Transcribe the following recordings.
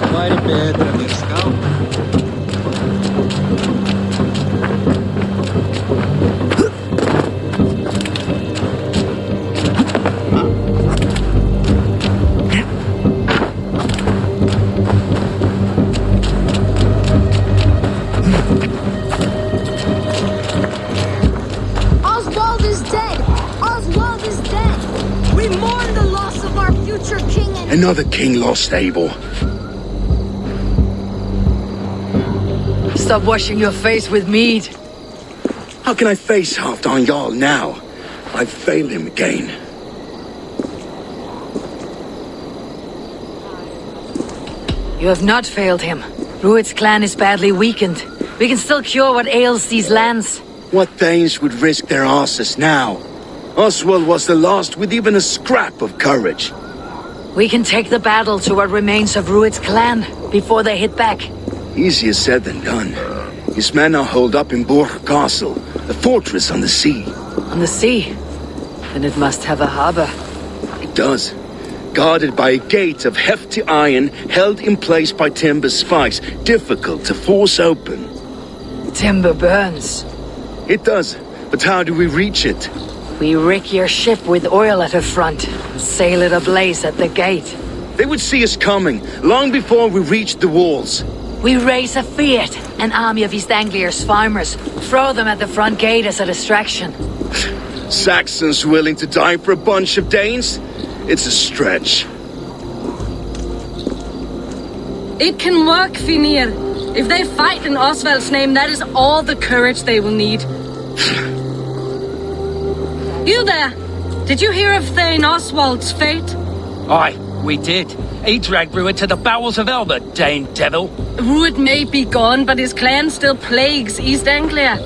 quite a bit. Let's go. Oswald is dead! Oswald is dead! We mourn the loss of our future king and... Another king lost, Abel. Stop washing your face with mead. How can I face Halfdan Jarl now? I've failed him again. You have not failed him. Rued's clan is badly weakened. We can still cure what ails these lands. What Danes would risk their asses now? Oswald was the last with even a scrap of courage. We can take the battle to what remains of Rued's clan before they hit back. Easier said than done. His men are holed up in Borg Castle, a fortress on the sea. On the sea? Then it must have a harbor. It does. Guarded by a gate of hefty iron, held in place by timber spikes, difficult to force open. Timber burns. It does, but how do we reach it? We rig your ship with oil at her front, and sail it ablaze at the gate. They would see us coming, long before we reached the walls. We raise a fiat, an army of East Anglia's farmers, throw them at the front gate as a distraction. Saxons willing to die for a bunch of Danes? It's a stretch. It can work, Finir. If they fight in Oswald's name, that is all the courage they will need. You there! Did you hear of Thane Oswald's fate? Aye, we did. He dragged Rued to the bowels of Elba, Dane devil. Rued may be gone, but his clan still plagues East Anglia.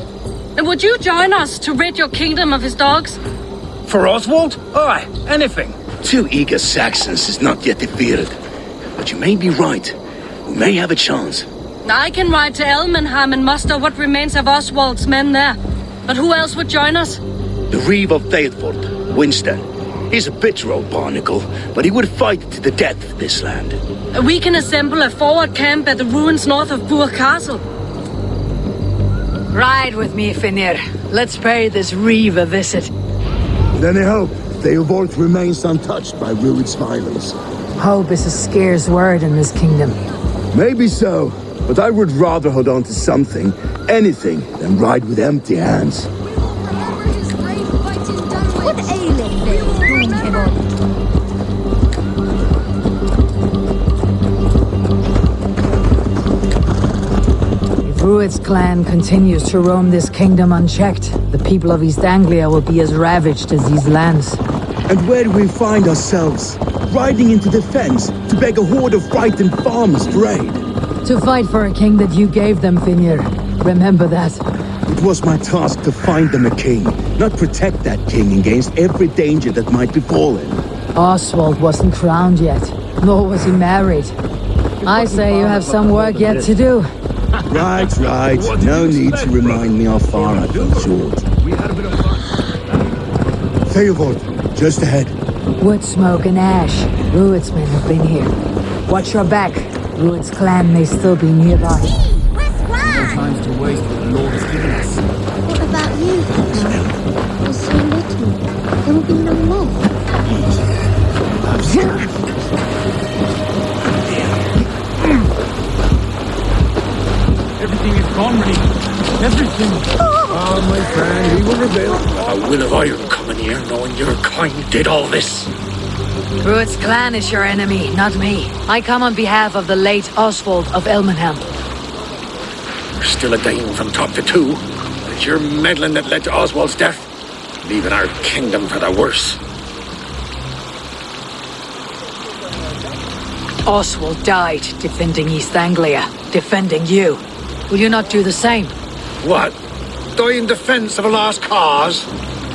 And would you join us to rid your kingdom of his dogs? For Oswald? Aye, anything. 2 eager Saxons is not yet defeated. But you may be right. We may have a chance. I can ride to Elmenham and muster what remains of Oswald's men there. But who else would join us? The Reeve of Thetford, Winston. He's a bitter old barnacle, but he would fight to the death for this land. We can assemble a forward camp at the ruins north of Burg Castle. Ride with me, Finir. Let's pay this Reeve a visit. Then I hope Theobald remains untouched by Rued's violence. Hope is a scarce word in this kingdom. Maybe so, but I would rather hold on to something, anything, than ride with empty hands. What aileth they doom him on? If Rued's clan continues to roam this kingdom unchecked, the people of East Anglia will be as ravaged as these lands. And where do we find ourselves? Riding into the fens to beg a horde of frightened farmers for aid. To fight for a king that you gave them, Finir. Remember that. It was my task to find them a king, not protect that king against every danger that might befall him. Oswald wasn't crowned yet, nor was he married. I say you have some work yet to do. Right. No need to remind me how far I've been short. Theobald, just ahead. Wood smoke and ash. Rued's men have been here. Watch your back. Rued's clan may still be nearby. Where's Flan? Times to waste what the Lord has given us. What about you, Hector? You're so little. There will be no love. Everything is gone, Rennie. Everything. Oh, my friend, he will reveal. A will of iron coming here, knowing your kind did all this. Rued's clan is your enemy, not me. I come on behalf of the late Oswald of Elmenham. You're still a Dane from top to two. It's your meddling that led to Oswald's death, leaving our kingdom for the worse. Oswald died defending East Anglia, defending you. Will you not do the same? What? Die in defense of a lost cause?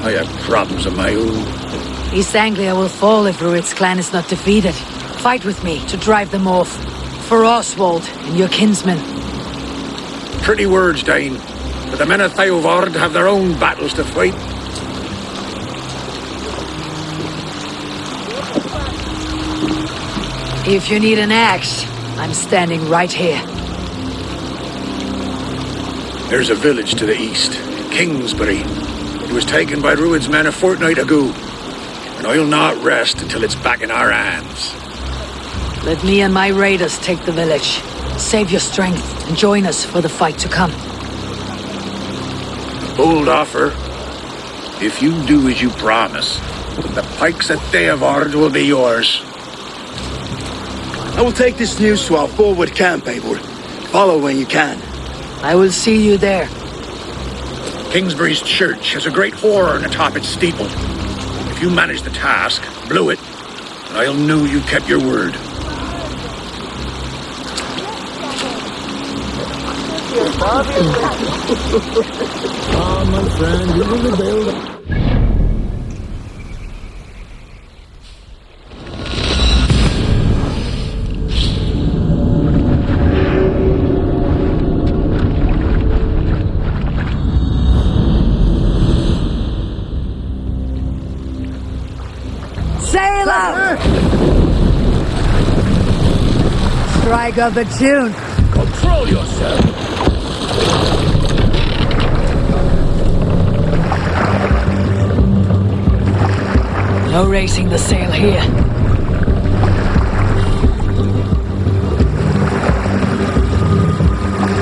I have problems of my own. East Anglia will fall if Rued's clan is not defeated. Fight with me to drive them off. For Oswald and your kinsmen. Pretty words, Dane. But the men of Theovard have their own battles to fight. If you need an axe, I'm standing right here. There's a village to the east, Kingsbury. It was taken by Rued's men a fortnight ago, and I'll not rest until it's back in our hands. Let me and my raiders take the village. Save your strength and join us for the fight to come. Bold offer. If you do as you promise, the pikes at Theavard will be yours. I will take this news to our forward camp, Eivor. Follow when you can. I will see you there. Kingsbury's church has a great horn atop its steeple. If you manage the task, blow it, and I'll know you kept your word. My friend, you will build. Sail out! Strike up a tune. Control yourself. No raising the sail here.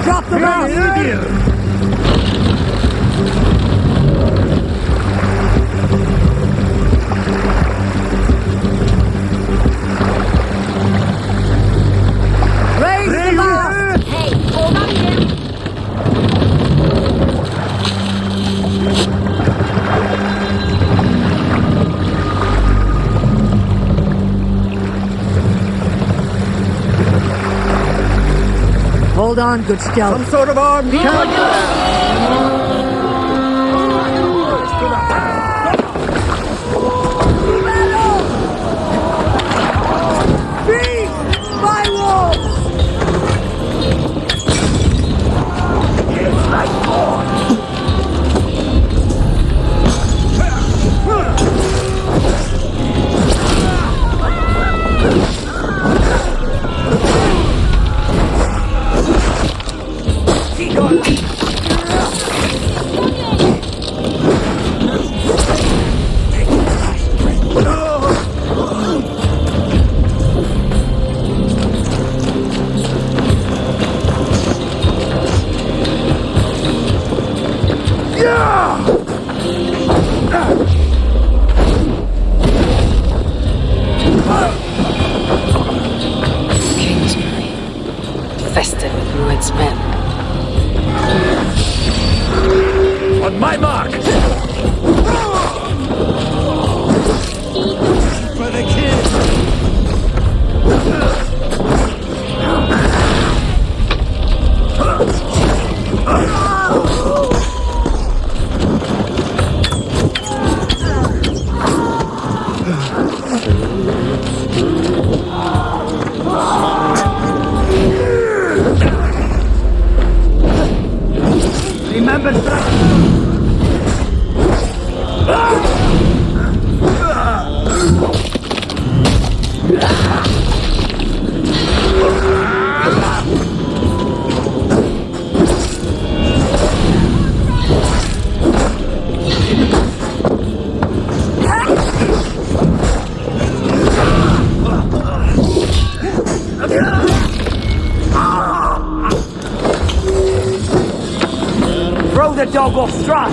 Drop the mast! Raise the mast! Hey, hold on here. Hold on, good scout. Some sort of armed camp. My wolves! Kingsbury, infested with Rued's men. On my mark. For the kid. Remember throw the dog off stride.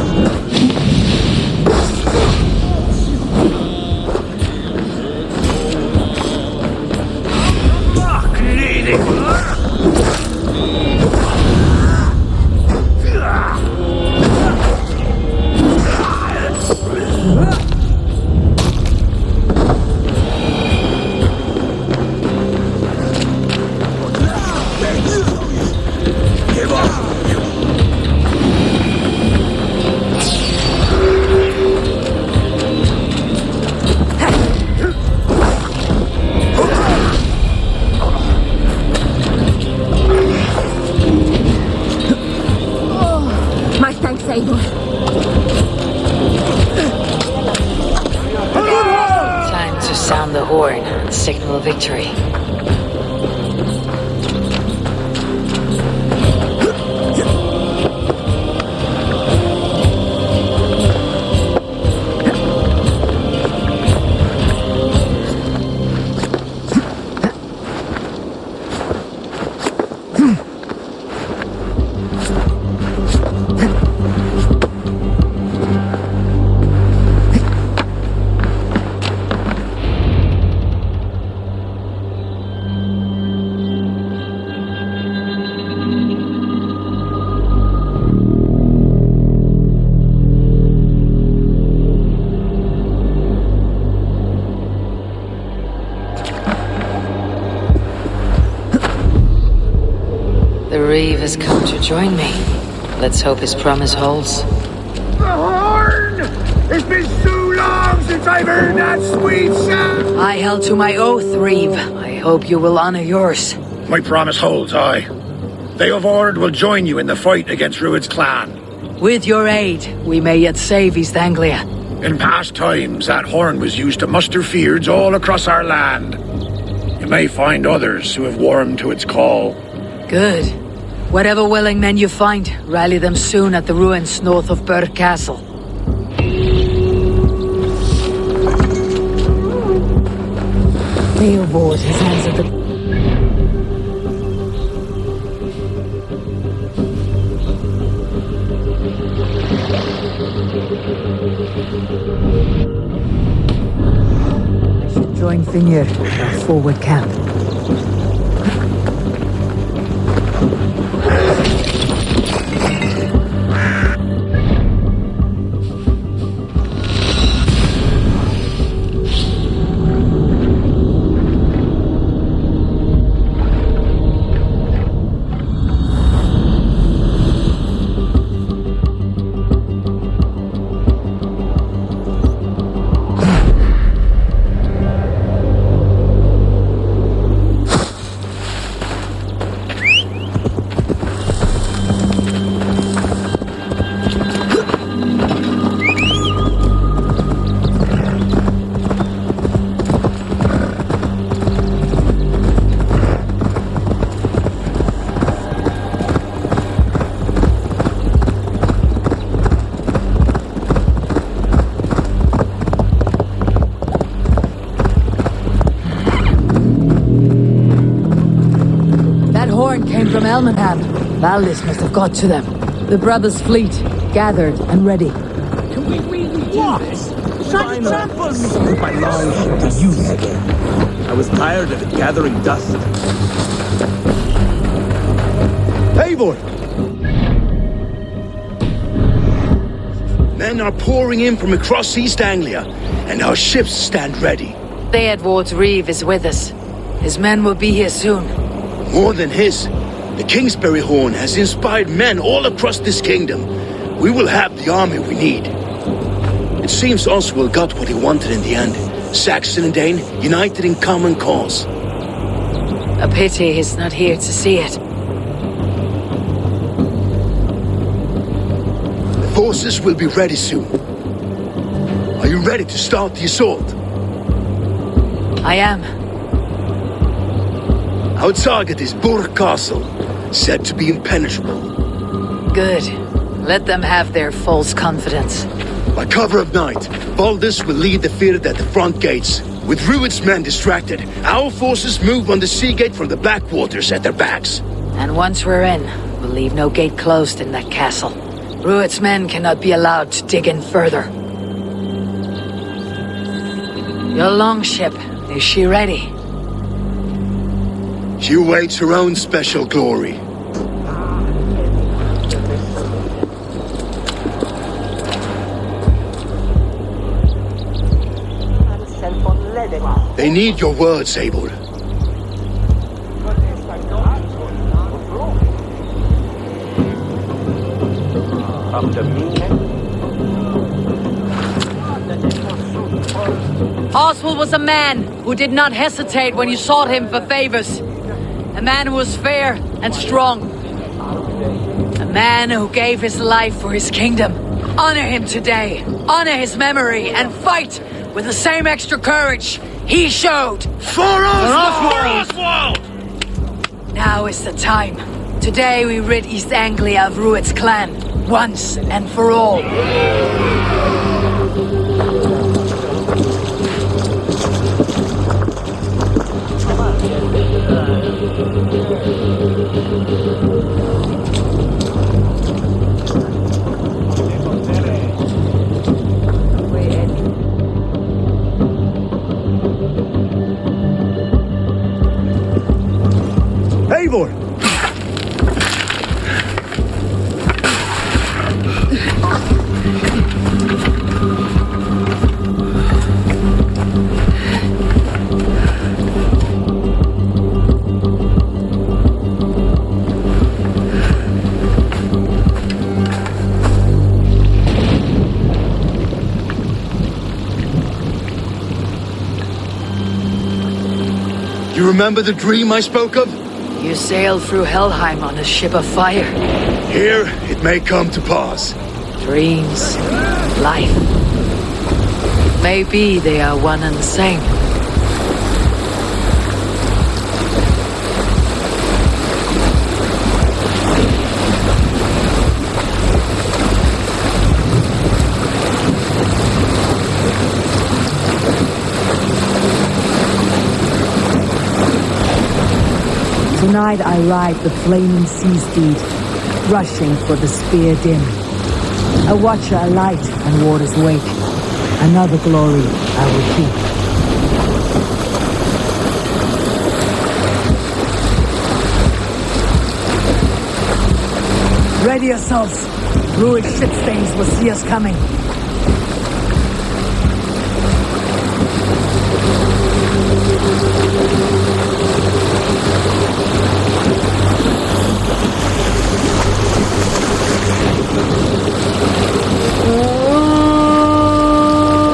My thanks, Eivor. Time to sound the horn and signal victory. Reeve has come to join me. Let's hope his promise holds. The horn! It's been so long since I've heard that sweet sound! I held to my oath, Reeve. I hope you will honor yours. My promise holds, aye. They of Ord will join you in the fight against Rued's clan. With your aid, we may yet save East Anglia. In past times, that horn was used to muster fyrds all across our land. You may find others who have warmed to its call. Good. Whatever willing men you find, rally them soon at the ruins north of Burr Castle. Beowulf, his hands at the... I should join Finir at our forward camp. From Elmenham. Valdis must have got to them. The brothers' fleet, gathered and ready. Can we really do this? Put my longship to use again. I was tired of it gathering dust. Eivor! Men are pouring in from across East Anglia, and our ships stand ready. Theodward's Reeve is with us. His men will be here soon. More than his. The Kingsbury Horn has inspired men all across this kingdom. We will have the army we need. It seems Oswald got what he wanted in the end. Saxon and Dane united in common cause. A pity he's not here to see it. The forces will be ready soon. Are you ready to start the assault? I am. Our target is Burr Castle, said to be impenetrable. Good. Let them have their false confidence. By cover of night, Valdis will lead the fyrd at the front gates. With Rued's men distracted, our forces move on the sea gate from the backwaters at their backs. And once we're in, we'll leave no gate closed in that castle. Rued's men cannot be allowed to dig in further. Your longship, is she ready? She awaits her own special glory. They need your words, Abel. Oswald was a man who did not hesitate when you sought him for favors. A man who was fair and strong. A man who gave his life for his kingdom. Honor him today. Honor his memory and fight with the same extra courage he showed. For Oswald! Now is the time. Today we rid East Anglia of Rued's clan, once and for all. Eivor! remember the dream I spoke of? You sailed through Helheim on a ship of fire. Here, it may come to pass. Dreams, life. Maybe they are one and the same. Tonight I ride the flaming sea steed, rushing for the spear dim. A watcher alight on waters wake, another glory I will keep. Ready yourselves. Druid ship stains will see us coming.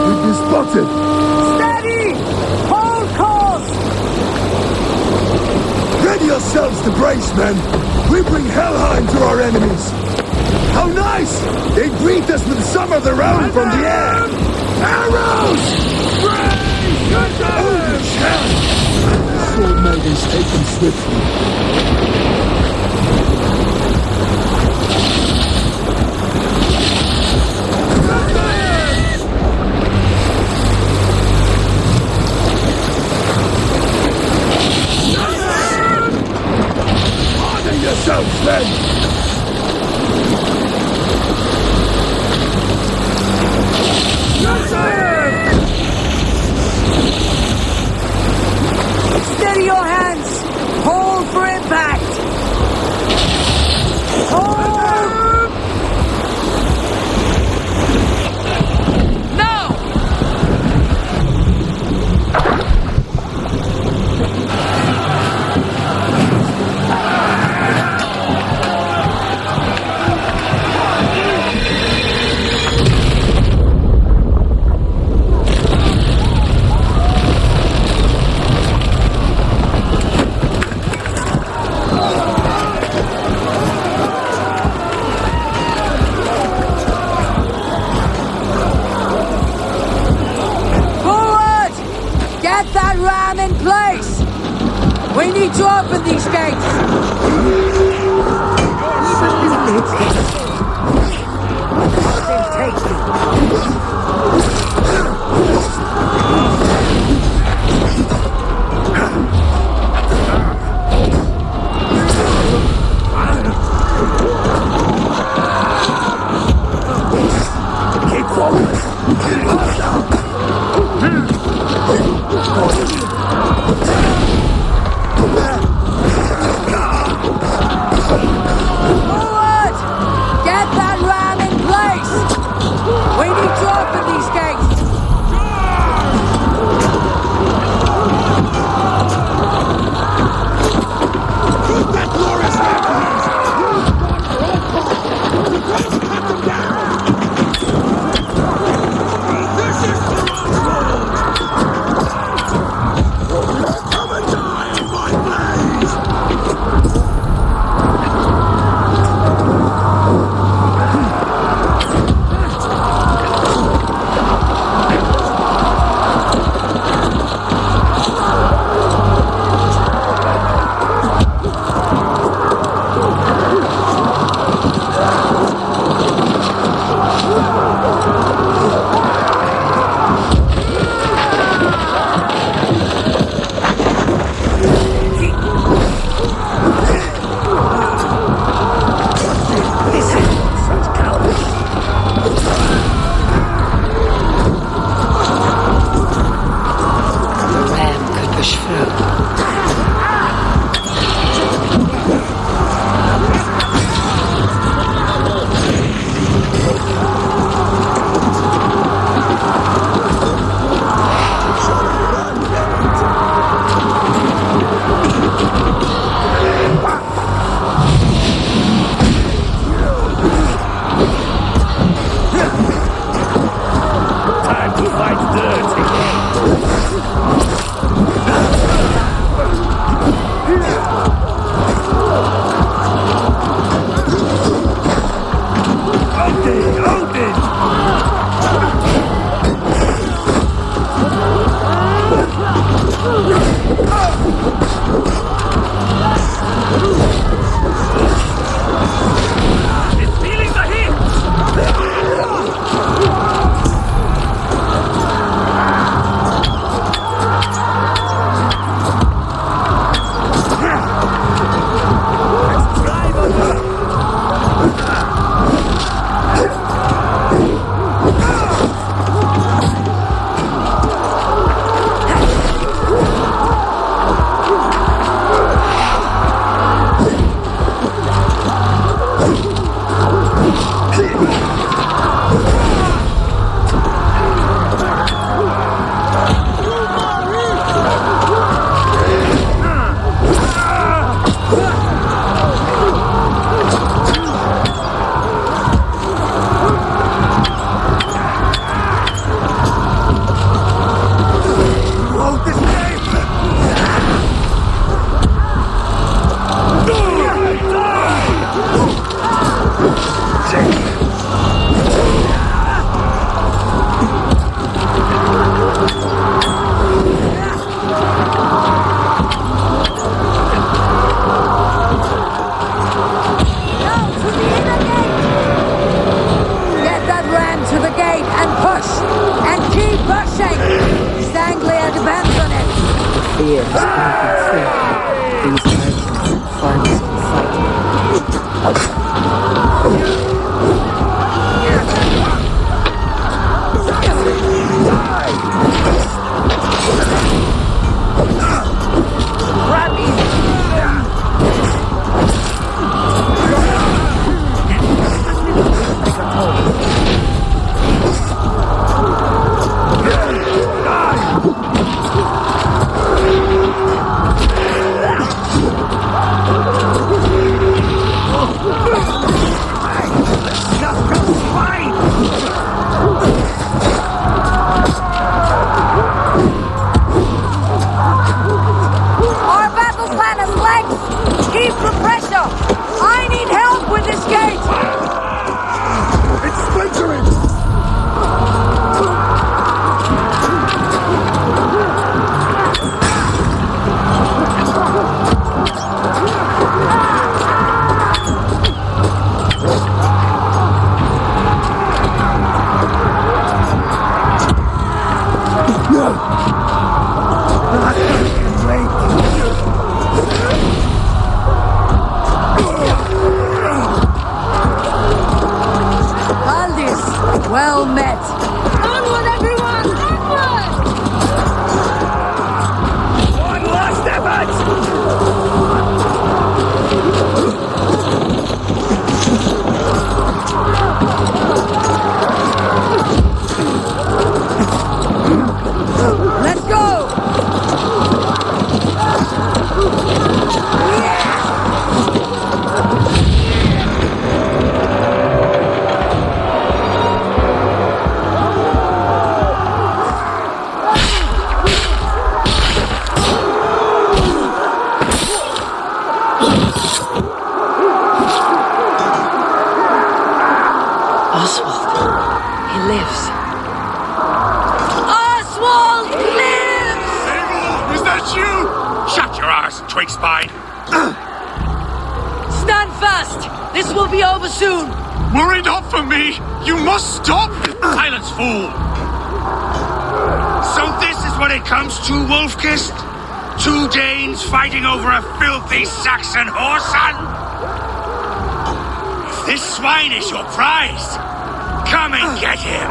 We've been spotted. Steady! Hold course! Ready yourselves to brace, men. We bring Helheim to our enemies. How nice! They greet us with some of their own from the air. Arrows! Holy cow! The sword maidens take them swiftly. Yourselves, men! Steady your hands! Hold for impact! Hold! No! Forward! Get that ram in place! We need to open these gates! Then take me. Keep forward! Forward! Get that ram flanks! Keep the pressure! I need help with this gate! It's splintering! Aldis, well met. Onward, everyone! Onward! One last effort! Let's go! Oswald, he lives. Oswald lives! Is that you? Shut your arse, twig spine. Stand fast! This will be over soon! Worry not for me. You must stop. Silence, fool. So this is what it comes to, Wolf-Kissed? Two Danes fighting over a filthy Saxon whoreson? If this swine is your prize, come and get him.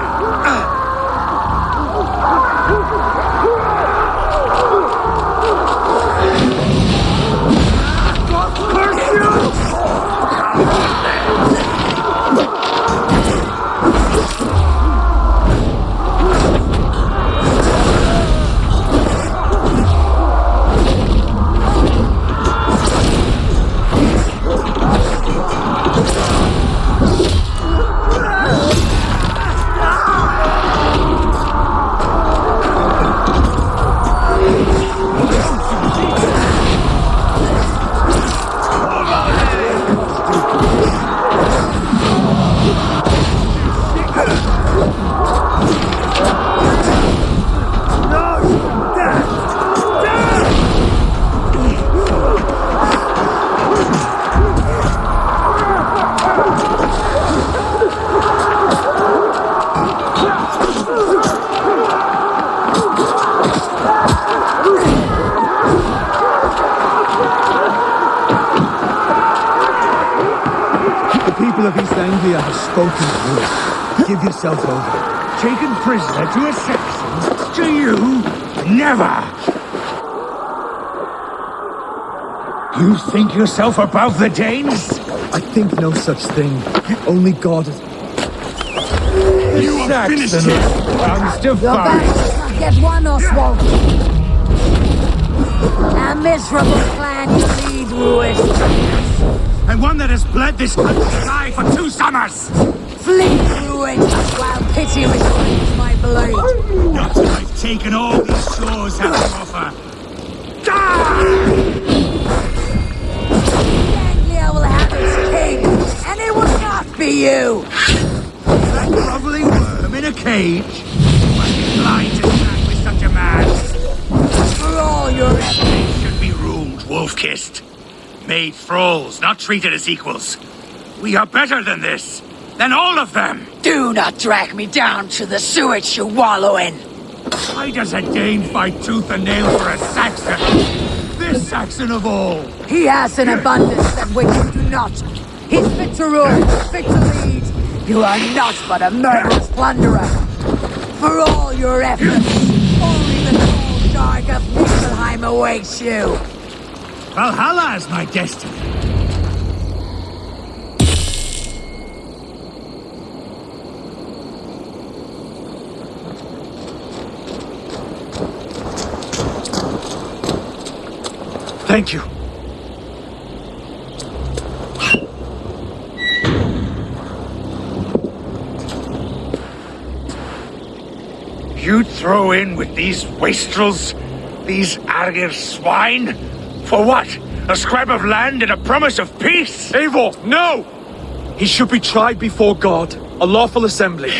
Of East Anglia have spoken to you. Give yourself over. Taken prisoner to a Saxon? To you? Never! You think yourself above the Danes? I think no such thing. Only God is... You have finished it! Comes to Your back fight! does not get one, Oswald! A miserable clan you lead, Ruin. And one that has bled this country dry for 2 summers. Flee, Ruin, while pity reclaims my blade. Not till I've taken all these shores have to offer. Anglia will have its king, and it will not be you! That groveling worm in a cage? Must be blind to stand with such a man. For all your efforts. They should be ruled, wolf-kissed. Made thralls, not treated as equals. We are better than this. Than all of them. Do not drag me down to the sewage you wallow in. Why does a Dane fight tooth and nail for a Saxon? This Saxon of all. He has an abundance that which you do not. He's fit to rule, fit to lead. You are not but a murderous plunderer. For all your efforts, only the cold dark of Niflheim awaits you. Valhalla is my destiny. Thank you. You'd throw in with these wastrels, these Argir swine? For what? A scrap of land and a promise of peace? Eivor, no! He should be tried before God, a lawful assembly.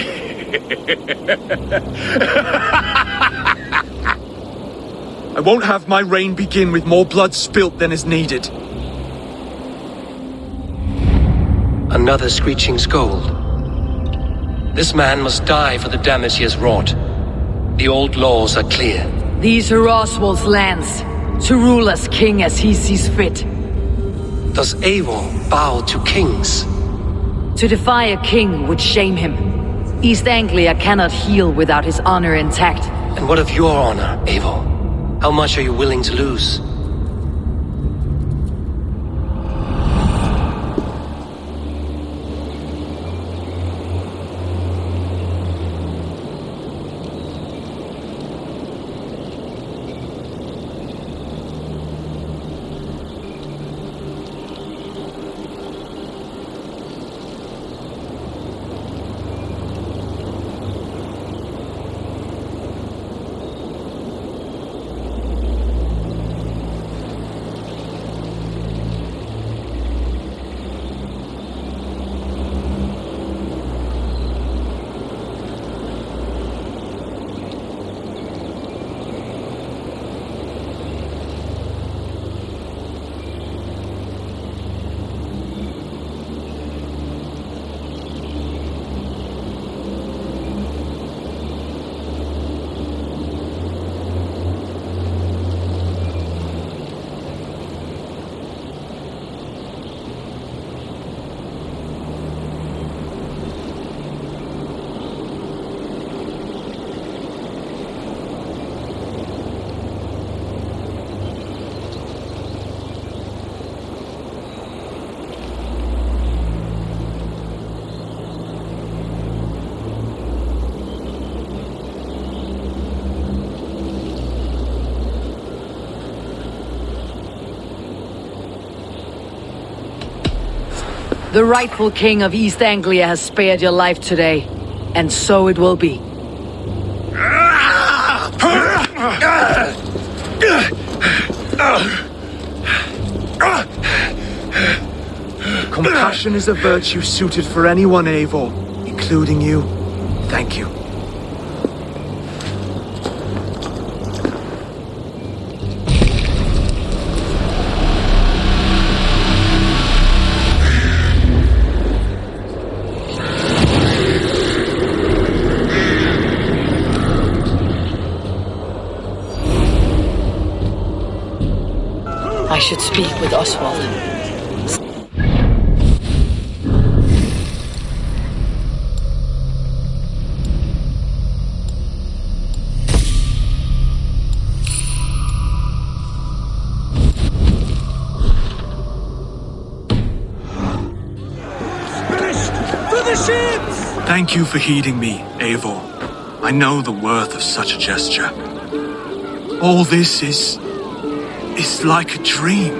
I won't have my reign begin with more blood spilt than is needed. Another screeching scold. This man must die for the damage he has wrought. The old laws are clear. These are Oswald's lands, to rule as king as he sees fit. Does Eivor bow to kings? To defy a king would shame him. East Anglia cannot heal without his honor intact. And what of your honor, Eivor? How much are you willing to lose? The rightful king of East Anglia has spared your life today, and so it will be. Compassion is a virtue suited for anyone, Eivor, including you. Thank you. I should speak with Oswald. Thank you for heeding me, Eivor. I know the worth of such a gesture. All this is like a dream.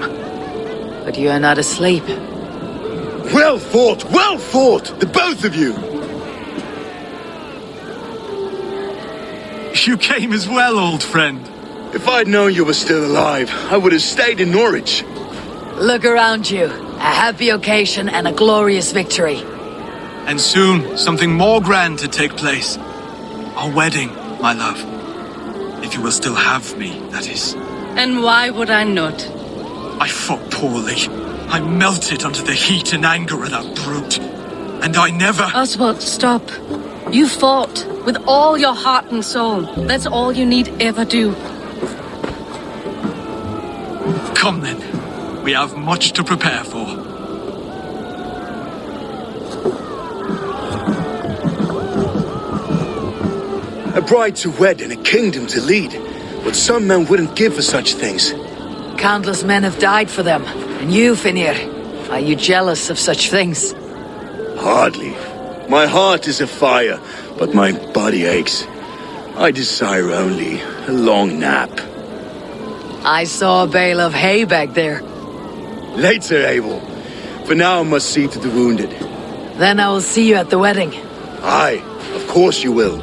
But you are not asleep. Well fought, the both of you! You came as well, old friend. If I'd known you were still alive, I would have stayed in Norwich. Look around you. A happy occasion and a glorious victory. And soon, something more grand to take place. Our wedding, my love. If you will still have me, that is. And why would I not? I fought poorly. I melted under the heat and anger of that brute. And I never... Oswald, stop. You fought with all your heart and soul. That's all you need ever do. Come then. We have much to prepare for. A bride to wed and a kingdom to lead. What some men wouldn't give for such things. Countless men have died for them. And you, Finnir, are you jealous of such things? Hardly. My heart is afire, but my body aches. I desire only a long nap. I saw a bale of hay back there. Later, Abel. For now I must see to the wounded. Then I will see you at the wedding. Aye, of course you will.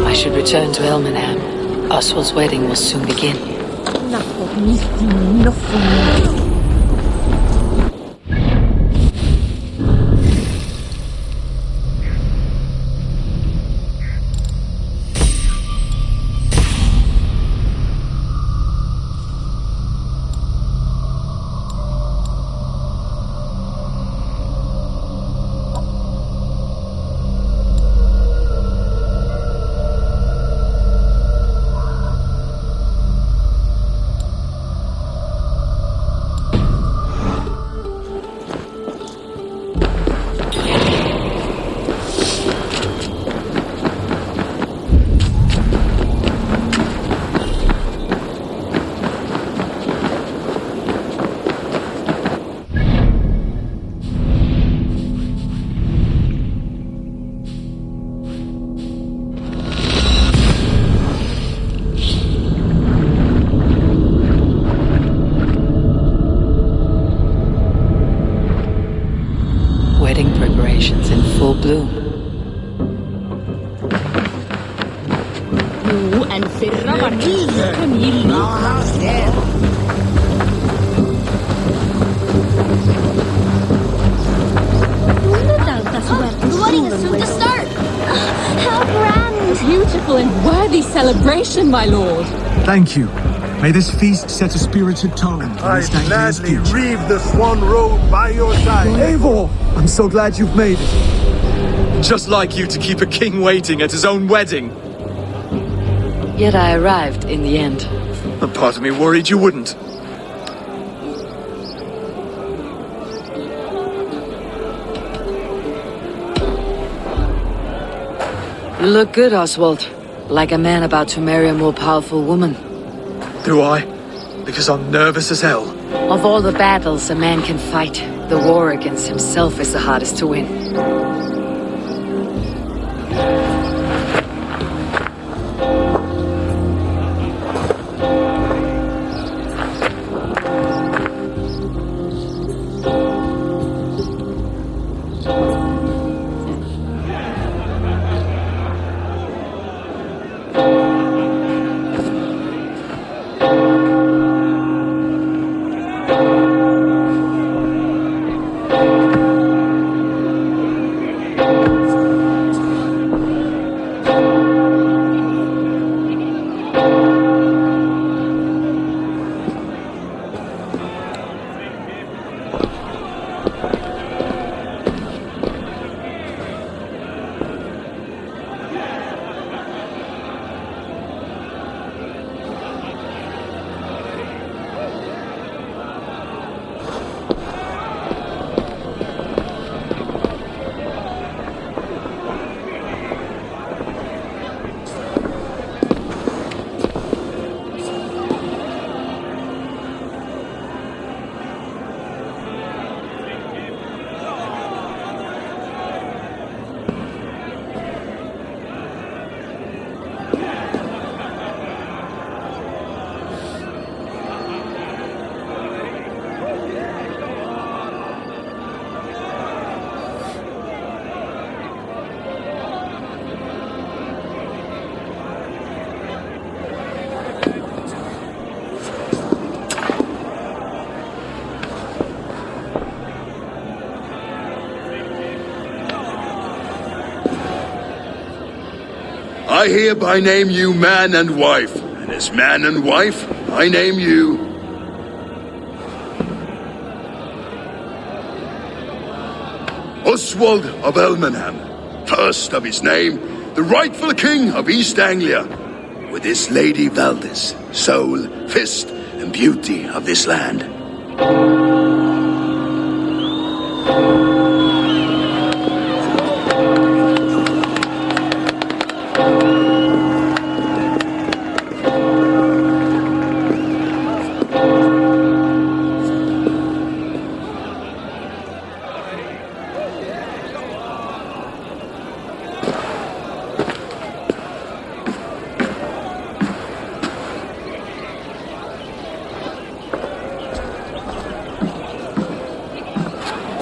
I should return to Elmenham. Oswald's wedding will soon begin. Wedding preparations in full bloom. The wedding is soon to start! How grand! Beautiful and worthy celebration, my lord. Thank you. May this feast set a spirited tone for I East Anglia's gladly future. reave the swan robe by your side. Eivor! I'm so glad you've made it. Just like you to keep a king waiting at his own wedding. Yet I arrived in the end. A part of me worried you wouldn't. You look good, Oswald. Like a man about to marry a more powerful woman. Do I? Because I'm nervous as hell. Of all the battles a man can fight, the war against himself is the hardest to win. I hereby name you man and wife, and as man and wife, I name you... Oswald of Elmenham, first of his name, the rightful king of East Anglia, with his lady Valdis, soul, fist, and beauty of this land.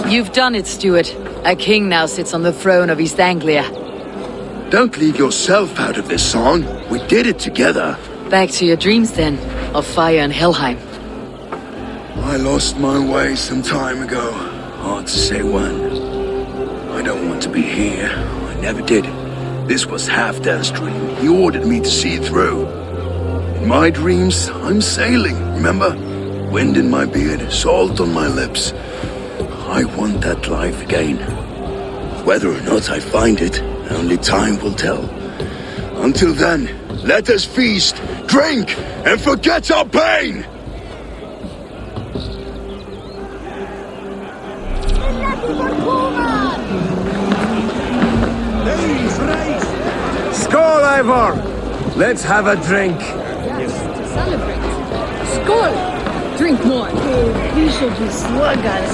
You've done it, Stuart. A king now sits on the throne of East Anglia. Don't leave yourself out of this song. We did it together. Back to your dreams then, of fire and Helheim. I lost my way some time ago. Hard to say when. I don't want to be here. I never did. This was Halfdan's dream. He ordered me to see it through. In my dreams, I'm sailing, remember? Wind in my beard, salt on my lips. I want that life again. Whether or not I find it, only time will tell. Until then, let us feast, drink, and forget our pain! Skål, Ivor! Let's have a drink. To celebrate. Skål! Drink more. We should be sluggers.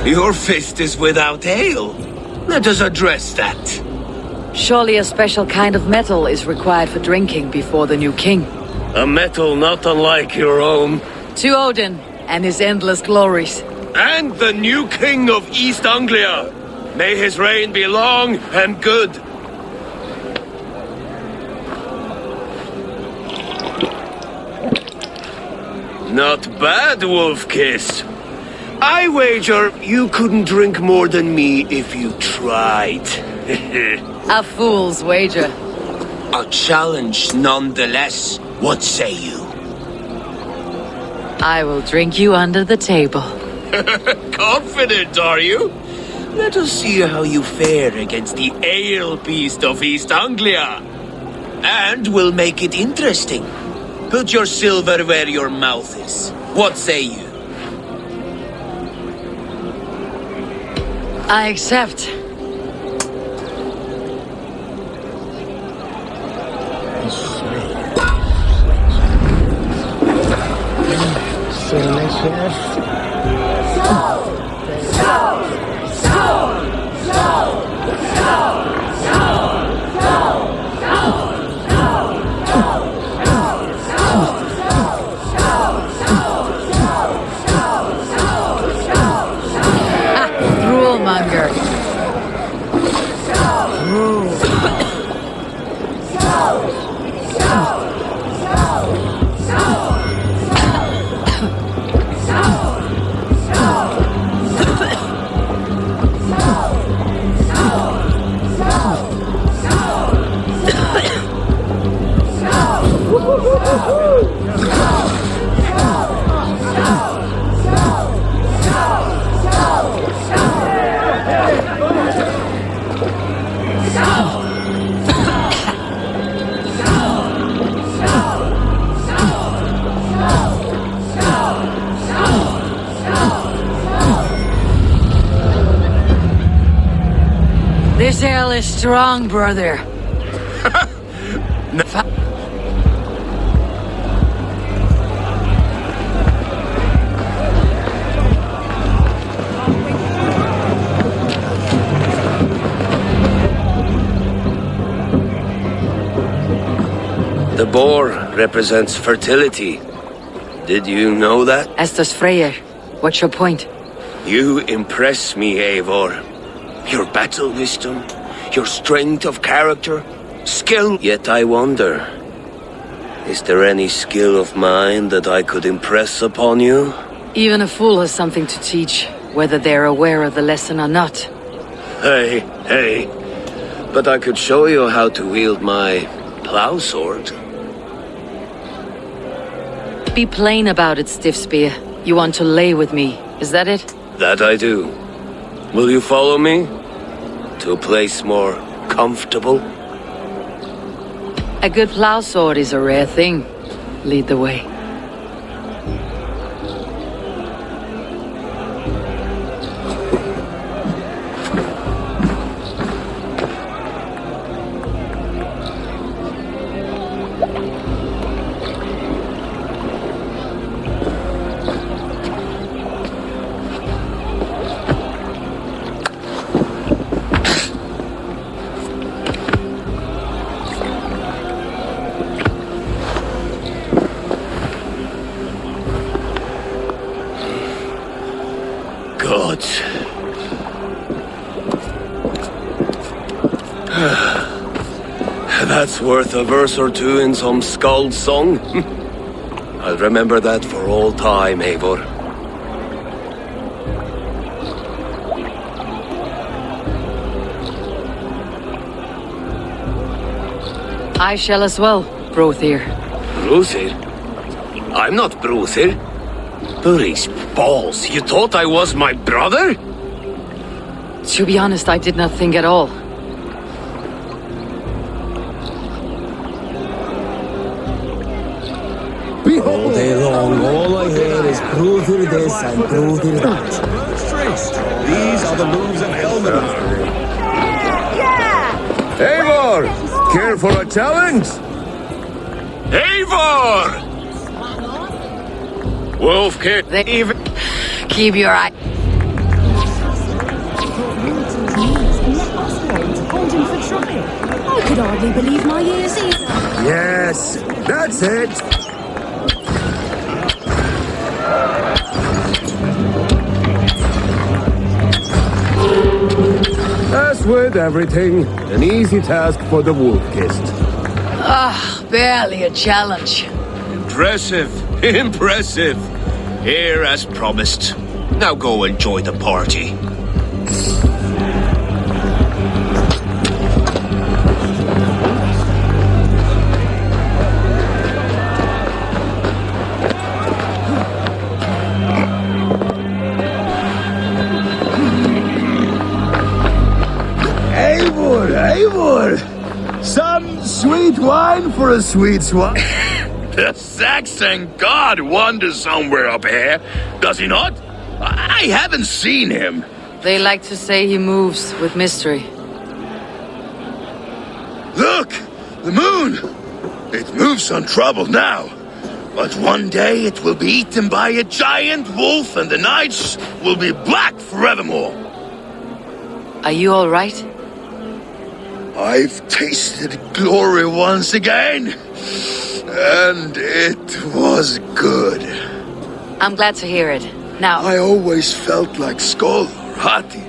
Your fist is without ale. Let us address that. Surely a special kind of metal is required for drinking before the new king. A metal not unlike your own. To Odin and his endless glories. And the new king of East Anglia. May his reign be long and good. Not bad, Wolf-Kiss. I wager you couldn't drink more than me if you tried. A fool's wager. A challenge nonetheless. What say you? I will drink you under the table. Confident, are you? Let us see how you fare against the ale beast of East Anglia. And we'll make it interesting. Put your silver where your mouth is. What say you? I accept. Rulemonger. This ale is strong, brother. The boar represents fertility. Did you know that? As does Freyr. What's your point? You impress me, Eivor. Your battle wisdom, your strength of character, skill. Yet I wonder, is there any skill of mine that I could impress upon you? Even a fool has something to teach, whether they're aware of the lesson or not. Hey. But I could show you how to wield my plow sword. Be plain about it, Stiff Spear. You want to lay with me, is that it? That I do. Will you follow me? To a place more comfortable? A good plow sword is a rare thing. Lead the way. worth a verse or two in some skald's song. I'll remember that for all time, Eivor. I shall as well, Brothir. Brothir? I'm not Brothir. Burry's balls, you thought I was my brother? To be honest, I did not think at all. All day long, all I hear is Brothir this and Brothir that. These are the moves of Elmer. Eivor! Care for a challenge? Eivor! Wolf can't even... Keep your eye... I could hardly believe my ears either. Yes, that's it. As with everything, an easy task for the Wolf-Kissed. Ah, barely a challenge. Impressive. Impressive. Here as promised. Now go enjoy the party. Eivor! Some sweet wine for a sweet swine. The Saxon god wanders somewhere up here, does he not? I haven't seen him. They like to say he moves with mystery. Look! The moon! It moves untroubled now. But one day it will be eaten by a giant wolf and the nights will be black forevermore. Are you all right? I've tasted glory once again. And it was good. I'm glad to hear it. Now... I always felt like Skoll or Hati.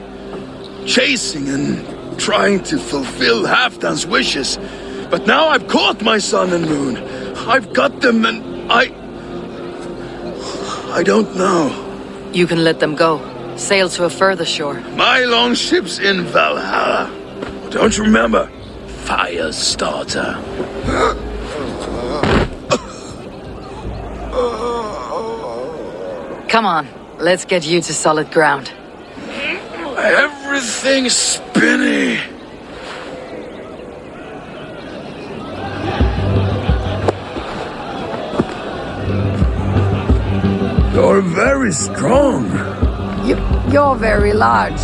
Chasing and trying to fulfill Halfdan's wishes. But now I've caught my sun and moon. I've got them and I don't know. You can let them go. Sail to a further shore. My longship's in Valhalla. Don't you remember? Firestarter. Come on, let's get you to solid ground. Everything's spinny. You're very strong. You're very large.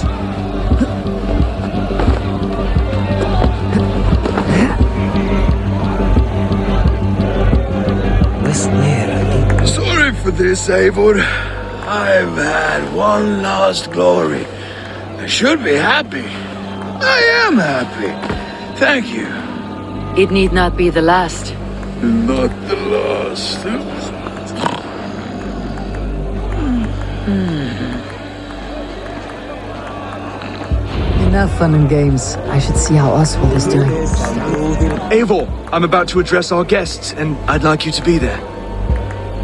Sorry for this, Eivor. I've had one last glory. I should be happy. I am happy. Thank you. It need not be the last. Not the last. Enough fun and games. I should see how Oswald is doing. Eivor, I'm about to address our guests, and I'd like you to be there.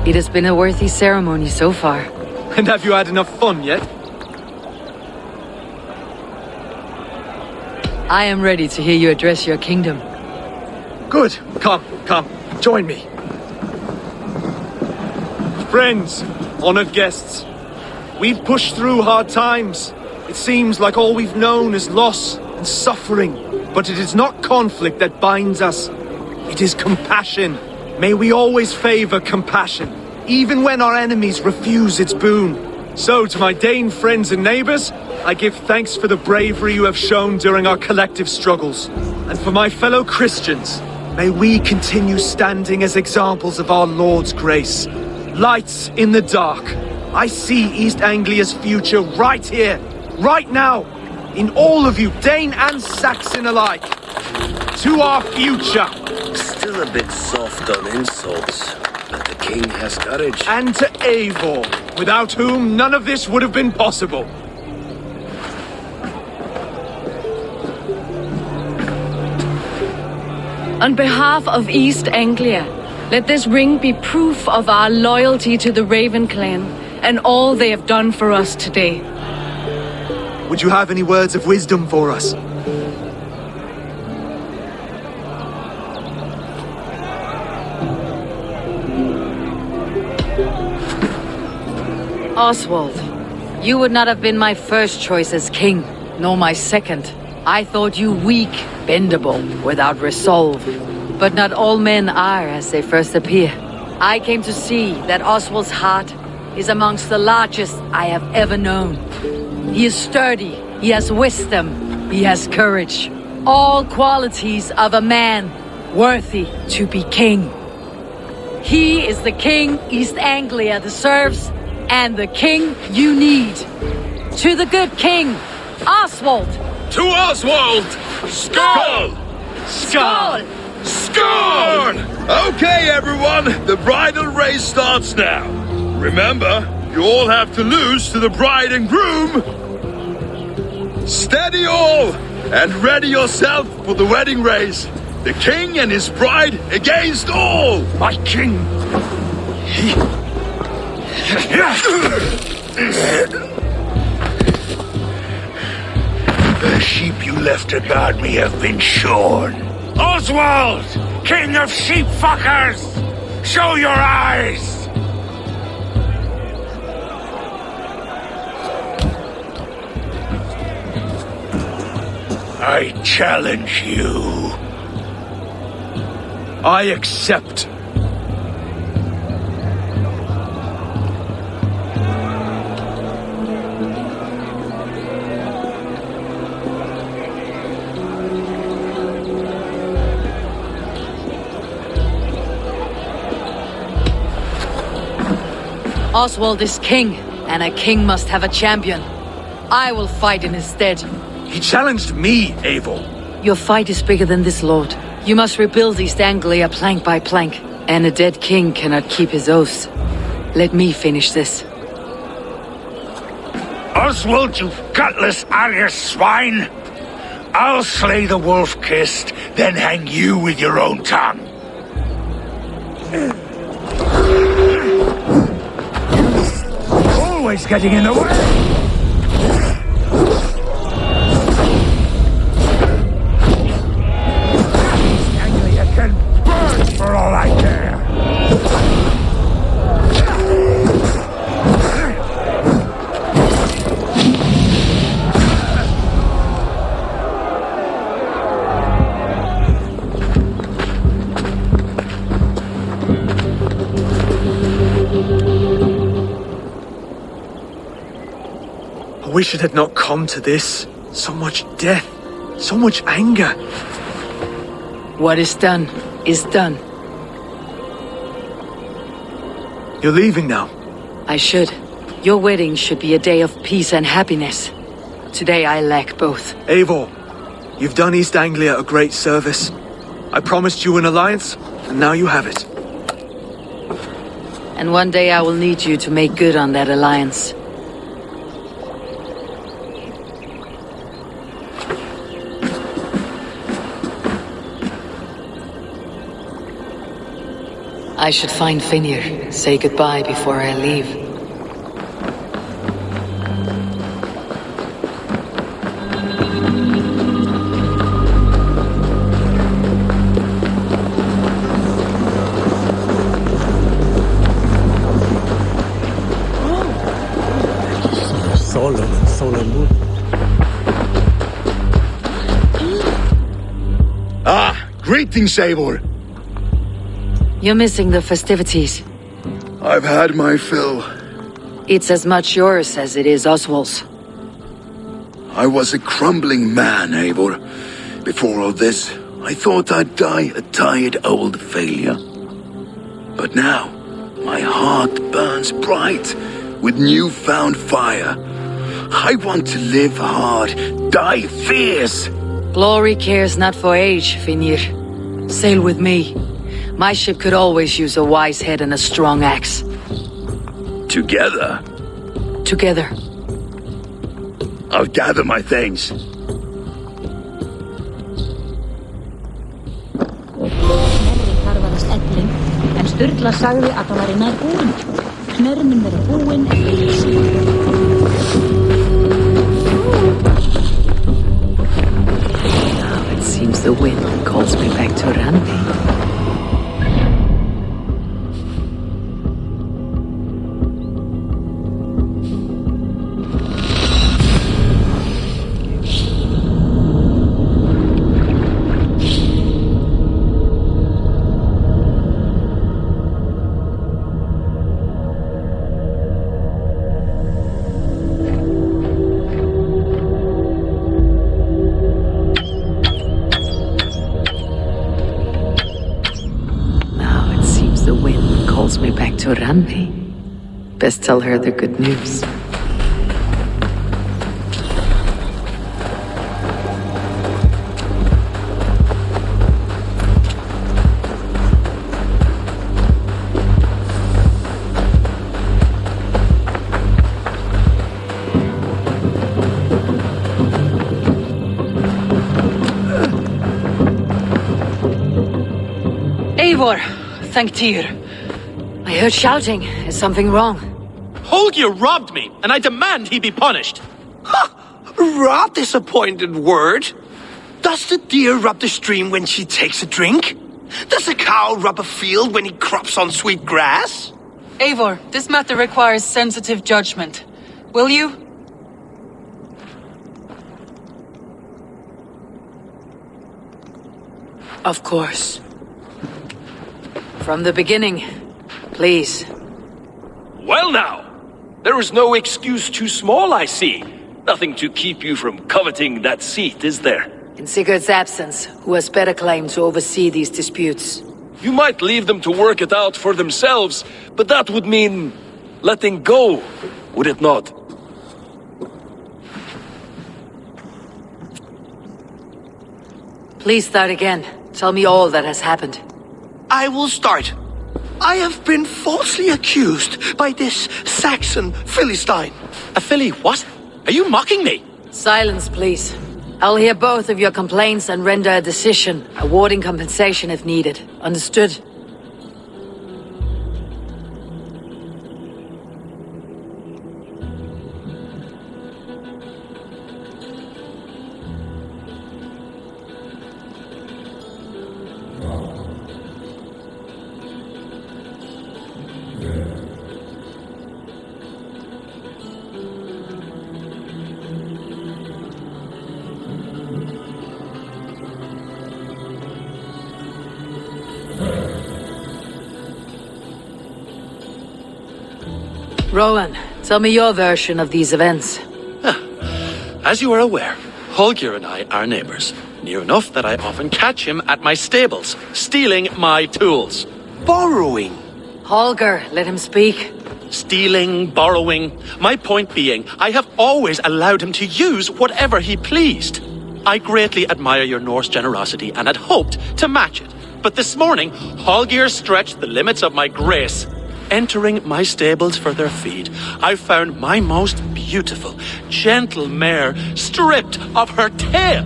It has been a worthy ceremony so far. And have you had enough fun yet? I am ready to hear you address your kingdom. Good. Come, join me. Friends, honored guests, we've pushed through hard times. It seems like all we've known is loss and suffering, but it is not conflict that binds us. It is compassion. May we always favor compassion, even when our enemies refuse its boon. So, to my Dane friends and neighbors, I give thanks for the bravery you have shown during our collective struggles. And for my fellow Christians, may we continue standing as examples of our Lord's grace. Lights in the dark. I see East Anglia's future right here, right now, in all of you, Dane and Saxon alike. To our future. Still a bit soft on insults, but the king has courage. And to Eivor, without whom none of this would have been possible. On behalf of East Anglia, let this ring be proof of our loyalty to the Raven clan and all they have done for us today. Would you have any words of wisdom for us? Oswald, you would not have been my first choice as king, nor my second. I thought you weak, bendable, without resolve. But not all men are as they first appear. I came to see that Oswald's heart is amongst the largest I have ever known. He is sturdy, he has wisdom, he has courage. All qualities of a man worthy to be king. He is the king East Anglia deserves, and the king you need. To the good king, Oswald! To Oswald! Skull! Skull! Skull! Okay, everyone, the bridal race starts now. Remember, you all have to lose to the bride and groom. Steady all, and ready yourself for the wedding race. The king and his bride against all. My king! The sheep you left to guard me have been shorn. Oswald! King of sheep fuckers! Show your eyes! I challenge you. I accept. Oswald is king, and a king must have a champion. I will fight in his stead. He challenged me, Eivor. Your fight is bigger than this, Lord. You must rebuild East Anglia plank by plank, and a dead king cannot keep his oaths. Let me finish this. Oswald, you gutless Irish swine! I'll slay the wolf-kissed, then hang you with your own tongue. Always getting in the way! For all I care. I wish it had not come to this. So much death, so much anger. What is done is done. You're leaving now. I should. Your wedding should be a day of peace and happiness. Today I lack both. Eivor, you've done East Anglia a great service. I promised you an alliance, and now you have it. And one day I will need you to make good on that alliance. I should find Finir, say goodbye before I leave. Solomon. Ah, greetings, Eivor. You're missing the festivities. I've had my fill. It's as much yours as it is Oswald's. I was a crumbling man, Eivor. Before all this, I thought I'd die a tired old failure. But now, my heart burns bright with newfound fire. I want to live hard, die fierce. Glory cares not for age, Finir. Sail with me. My ship could always use a wise head and a strong axe. Together? Together. I'll gather my things. Sturla sagði að það væri nær búinn. Knörmin verið búinn eftir þessu. Now it seems the wind calls me back to Randi. Me back to Randi. Best tell her the good news. Eivor, thank Tyr. I heard shouting. Is something wrong? Holger robbed me, and I demand he be punished. Rot disappointed word. Does the deer rub the stream when she takes a drink? Does a cow rub a field when he crops on sweet grass? Eivor, this matter requires sensitive judgment. Will you? Of course. From the beginning. Please. Well now, there is no excuse too small, I see. Nothing to keep you from coveting that seat, is there? In Sigurd's absence, who has better claim to oversee these disputes? You might leave them to work it out for themselves, but that would mean letting go, would it not? Please start again. Tell me all that has happened. I will start. I have been falsely accused by this Saxon Philistine. A Philly what? Are you mocking me? Silence, please. I'll hear both of your complaints and render a decision, awarding compensation if needed. Understood? Rowan, tell me your version of these events. As you are aware, Holger and I are neighbors. Near enough that I often catch him at my stables, stealing my tools. Borrowing. Holger, let him speak. Stealing, borrowing. My point being, I have always allowed him to use whatever he pleased. I greatly admire your Norse generosity and had hoped to match it. But this morning, Holger stretched the limits of my grace. Entering my stables for their feed, I found my most beautiful, gentle mare stripped of her tail.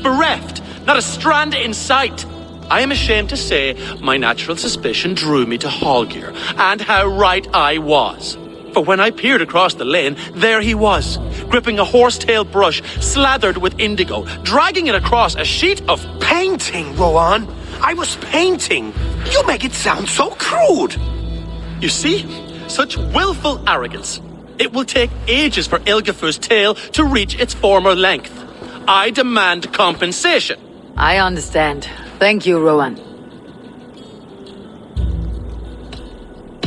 Bereft, not a strand in sight. I am ashamed to say my natural suspicion drew me to Holger, and how right I was. For when I peered across the lane, there he was, gripping a horsetail brush slathered with indigo, dragging it across a sheet of painting, Rowan. I was painting. You make it sound so crude. You see? Such willful arrogance. It will take ages for Ilgafur's tail to reach its former length. I demand compensation. I understand. Thank you, Rowan.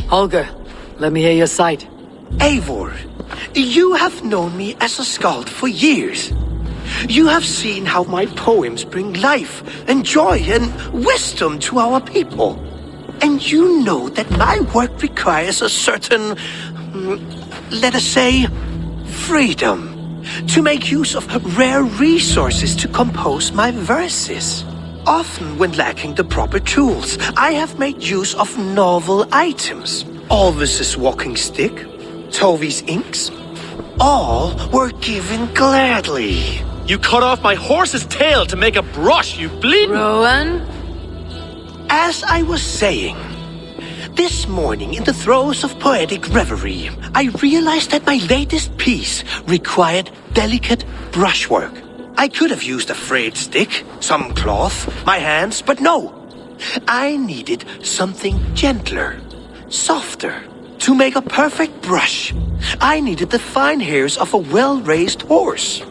Holger, let me hear your side. Eivor, you have known me as a skald for years. You have seen how my poems bring life and joy and wisdom to our people. And you know that my work requires a certain, let us say, freedom to make use of rare resources to compose my verses. Often when lacking the proper tools, I have made use of novel items. Alvis's walking stick, Tovi's inks, all were given gladly. You cut off my horse's tail to make a brush, you bleeding... Rowan? As I was saying, This morning, in the throes of poetic reverie, I realized that my latest piece required delicate brushwork. I could have used a frayed stick, some cloth, my hands, but no. I needed something gentler, softer. To make a perfect brush, I needed the fine hairs of a well-raised horse.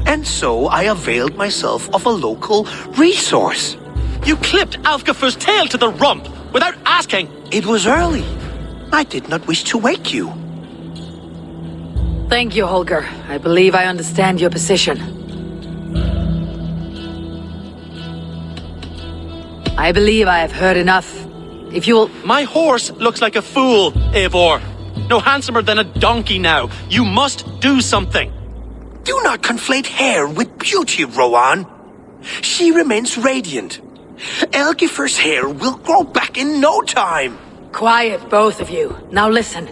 And so I availed myself of a local resource. You clipped Alfgafur's tail to the rump without asking. It was early. I did not wish to wake you. Thank you, Holger. I believe I understand your position. I believe I have heard enough. If you will... My horse looks like a fool, Eivor. No handsomer than a donkey now. You must do something. Do not conflate hair with beauty, Rowan. She remains radiant. Elgifur's hair will grow back in no time. Quiet, both of you. Now listen.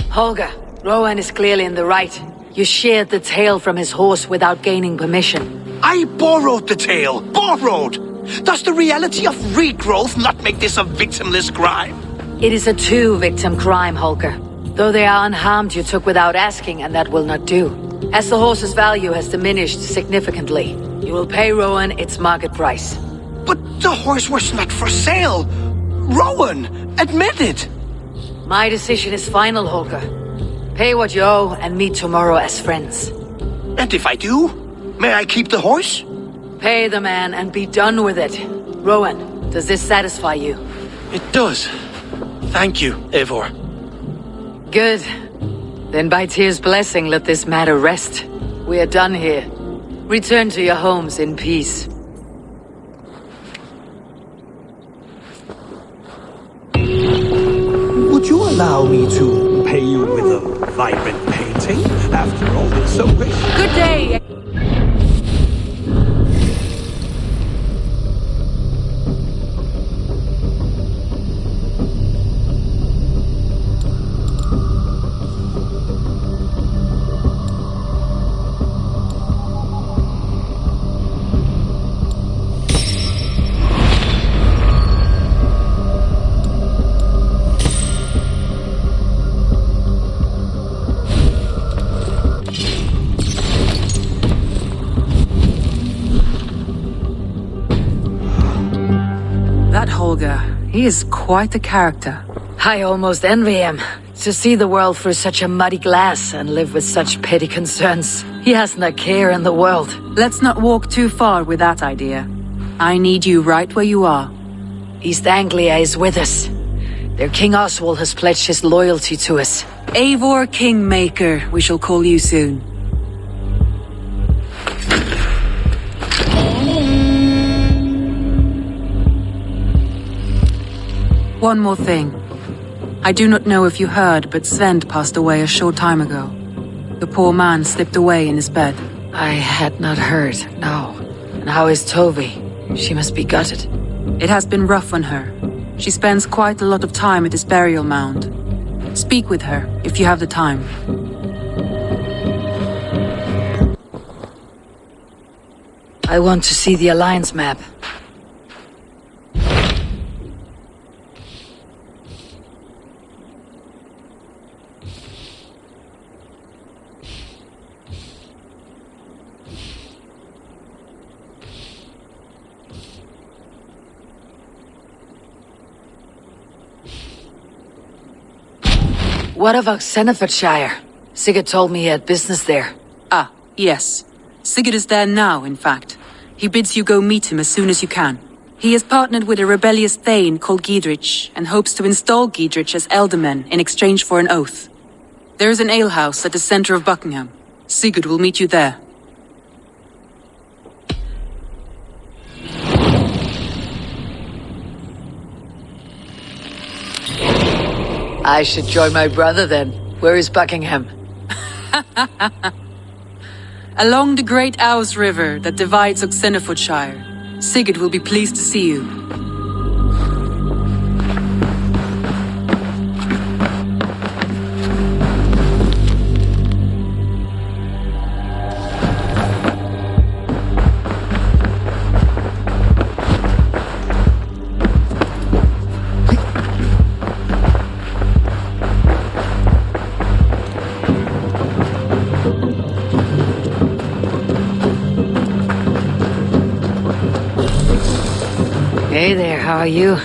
Holger, Rowan is clearly in the right. You sheared the tail from his horse without gaining permission. I borrowed the tail. Borrowed! Does the reality of regrowth not make this a victimless crime? It is a two-victim crime, Holger. Though they are unharmed, you took without asking, and that will not do. As the horse's value has diminished significantly, you will pay Rowan its market price. But the horse was not for sale. Rowan, admit it. My decision is final, Holger. Pay what you owe and meet tomorrow as friends. And if I do, may I keep the horse? Pay the man and be done with it. Rowan, does this satisfy you? It does. Thank you, Eivor. Good. Then by Tyr's blessing, let this matter rest. We are done here. Return to your homes in peace. Would you allow me to pay you with a vibrant painting? After all, it's so great. Good day! Holger. He is quite a character. I almost envy him. To see the world through such a muddy glass and live with such petty concerns. He hasn't a care in the world. Let's not walk too far with that idea. I need you right where you are. East Anglia is with us. Their King Oswald has pledged his loyalty to us. Eivor Kingmaker, we shall call you soon. One more thing. I do not know if you heard, but Svend passed away a short time ago. The poor man slipped away in his bed. I had not heard, no. And how is Tovi? She must be gutted. It has been rough on her. She spends quite a lot of time at his burial mound. Speak with her, if you have the time. I want to see the Alliance map. What of Senefordshire? Sigurd told me he had business there. Ah, yes. Sigurd is there now, in fact. He bids you go meet him as soon as you can. He has partnered with a rebellious thane called Giedrich, and hopes to install Giedrich as Elderman in exchange for an oath. There is an alehouse at the center of Buckingham. Sigurd will meet you there. I should join my brother then. Where is Buckingham? Along the great Ouse River that divides Oxenfordshire. Sigurd will be pleased to see you. Hey there, how are you?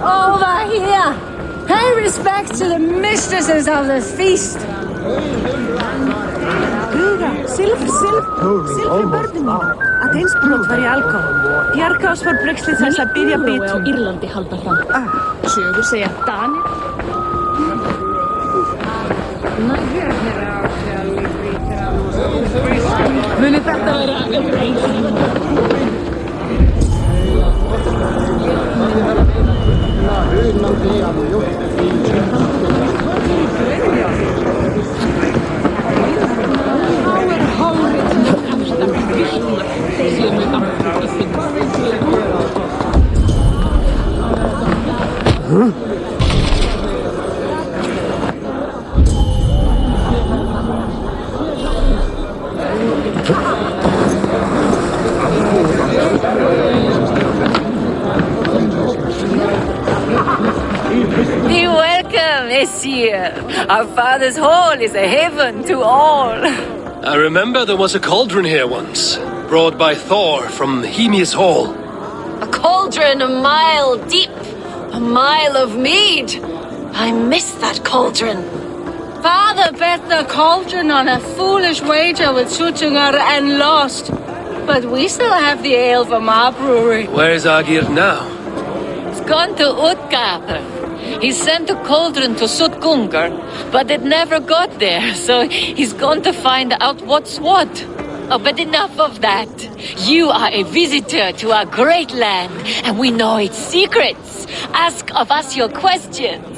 Over here! Pay respect to the mistresses of the feast! Silfri að einsbrot var í alkohol. Bjarga oss var brygslið þess að byrja bitum. Á Írlandi halda fram. Sögur segja Danir. Muni þetta vera Be welcome, Messieurs. Our father's hall is a heaven to all. I remember there was a cauldron here once, brought by Thor from Hemia's Hall. A cauldron a mile deep, a mile of mead. I miss that cauldron. Father bet the cauldron on a foolish wager with Sutungar and lost. But we still have the ale from our brewery. Where's Agir now? It's gone to Utgard. He sent a cauldron to Sutgungar, but it never got there, so he's gone to find out what's what. Oh, but enough of that. You are a visitor to our great land, and we know its secrets. Ask of us your questions.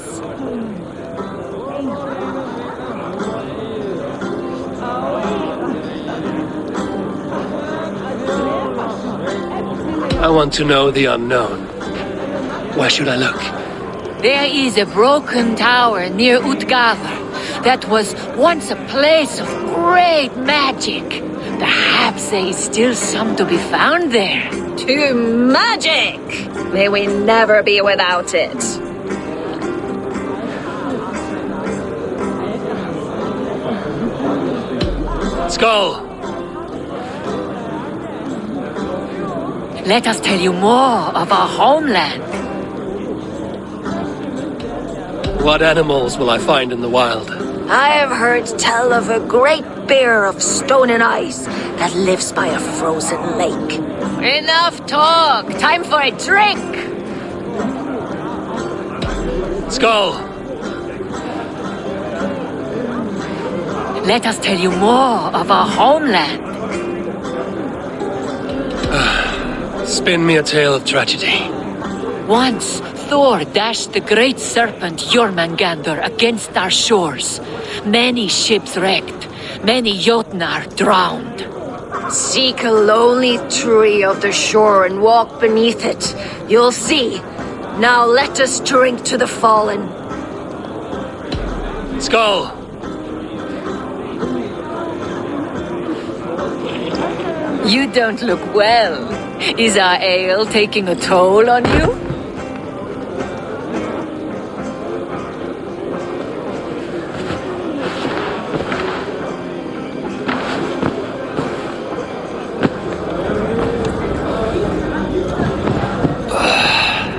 I want to know the unknown. Where should I look? There is a broken tower near Utgavr that was once a place of great magic. Perhaps there is still some to be found there. To magic! May we never be without it. Skull! Let us tell you more of our homeland. What animals will I find in the wild? I have heard tell of a great bear of stone and ice that lives by a frozen lake. Enough talk! Time for a drink! Skull! Let us tell you more of our homeland. Spin me a tale of tragedy. Once, Thor dashed the great serpent Jormungandr against our shores. Many ships wrecked, many Jotnar drowned. Seek a lonely tree of the shore and walk beneath it. You'll see. Now let us drink to the fallen. Skull! You don't look well. Is our ale taking a toll on you?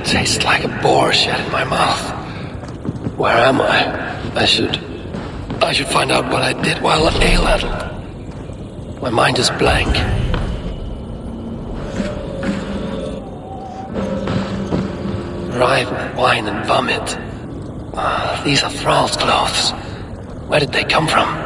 Tastes like a boar shit in my mouth. Where am I? I should find out what I did while ale addled. My mind is blank. Rive, wine, and vomit. These are thralls' clothes. Where did they come from?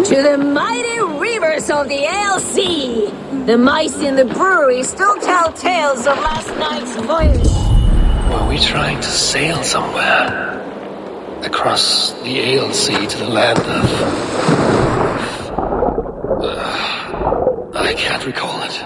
To the mighty reavers of the Ale Sea! The mice in the brewery still tell tales of last night's voyage. Were we trying to sail somewhere? Across the Ale Sea to the land of... I can't recall it.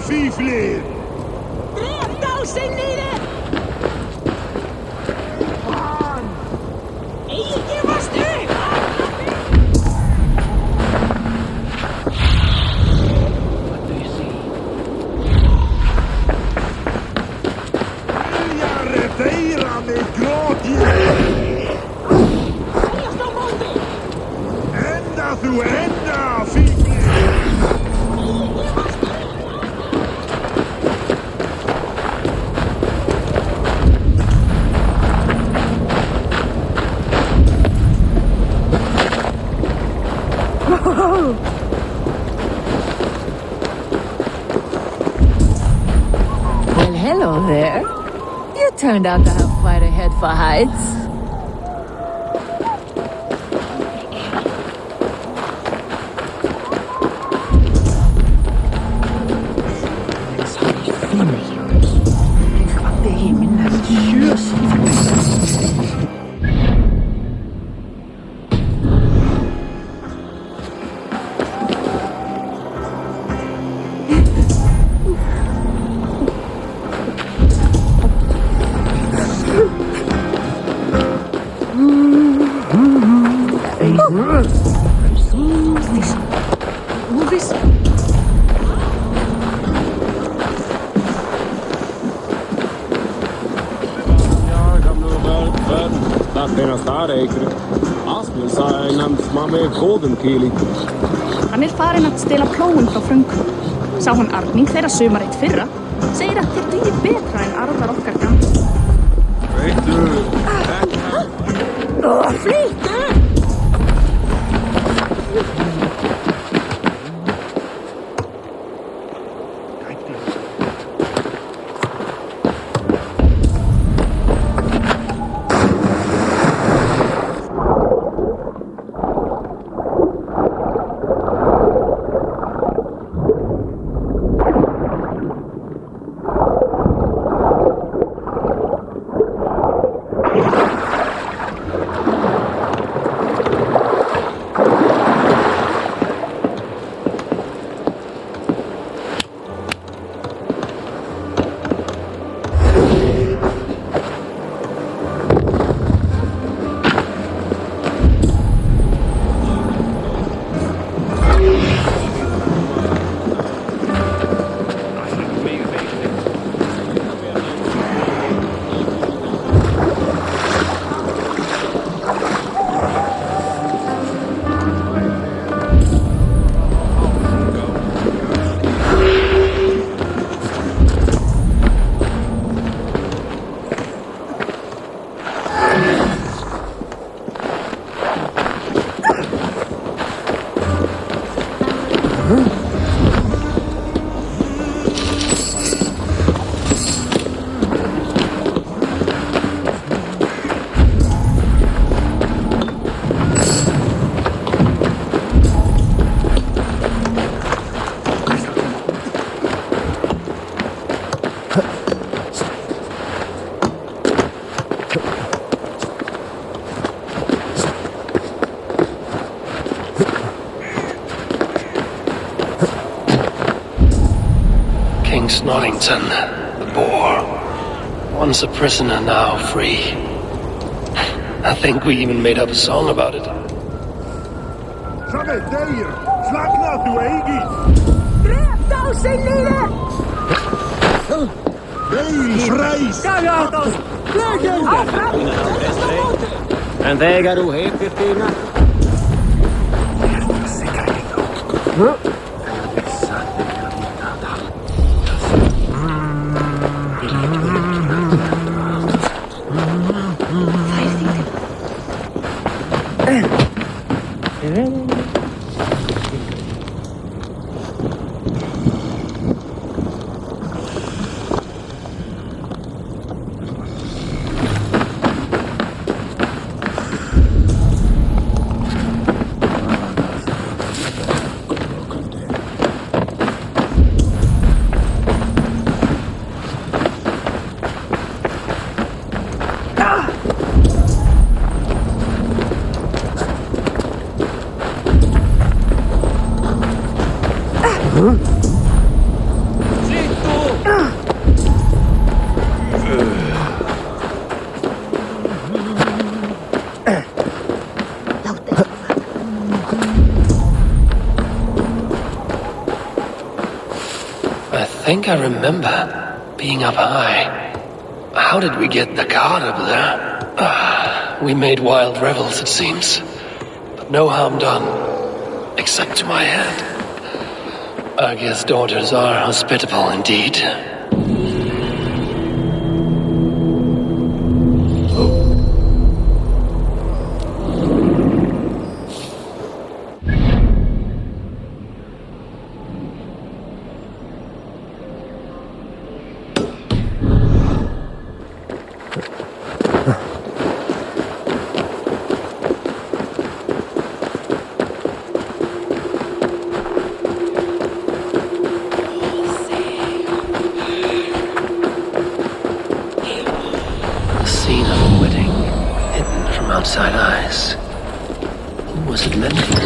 fiflir! Drep þá sem niður! Eigi gefast upp! Viljare deyra með gróti! Segjast á móti! Enda þú enda, fiflir! Well, hello there. You turned out to have quite a head for heights. Hann er farinn að stela plóun frá fröngum. Sá hann arning þeirra sumarið fyrra. Segir að þeir dugi betra en arðar okkar gamla. Flýttu! Snoddington, the boar. Once a prisoner, now free. I think we even made up a song about it. Slakna þú eigið! Drep þá sem niður! Veil reis! Gagatos! Legend! En þegar þú heitir þína? think I remember being up high. How did we get the cart up there? We made wild revels, it seems. But no harm done. Except to my head. I guess daughters are hospitable indeed. Outside eyes. Who was it meant for?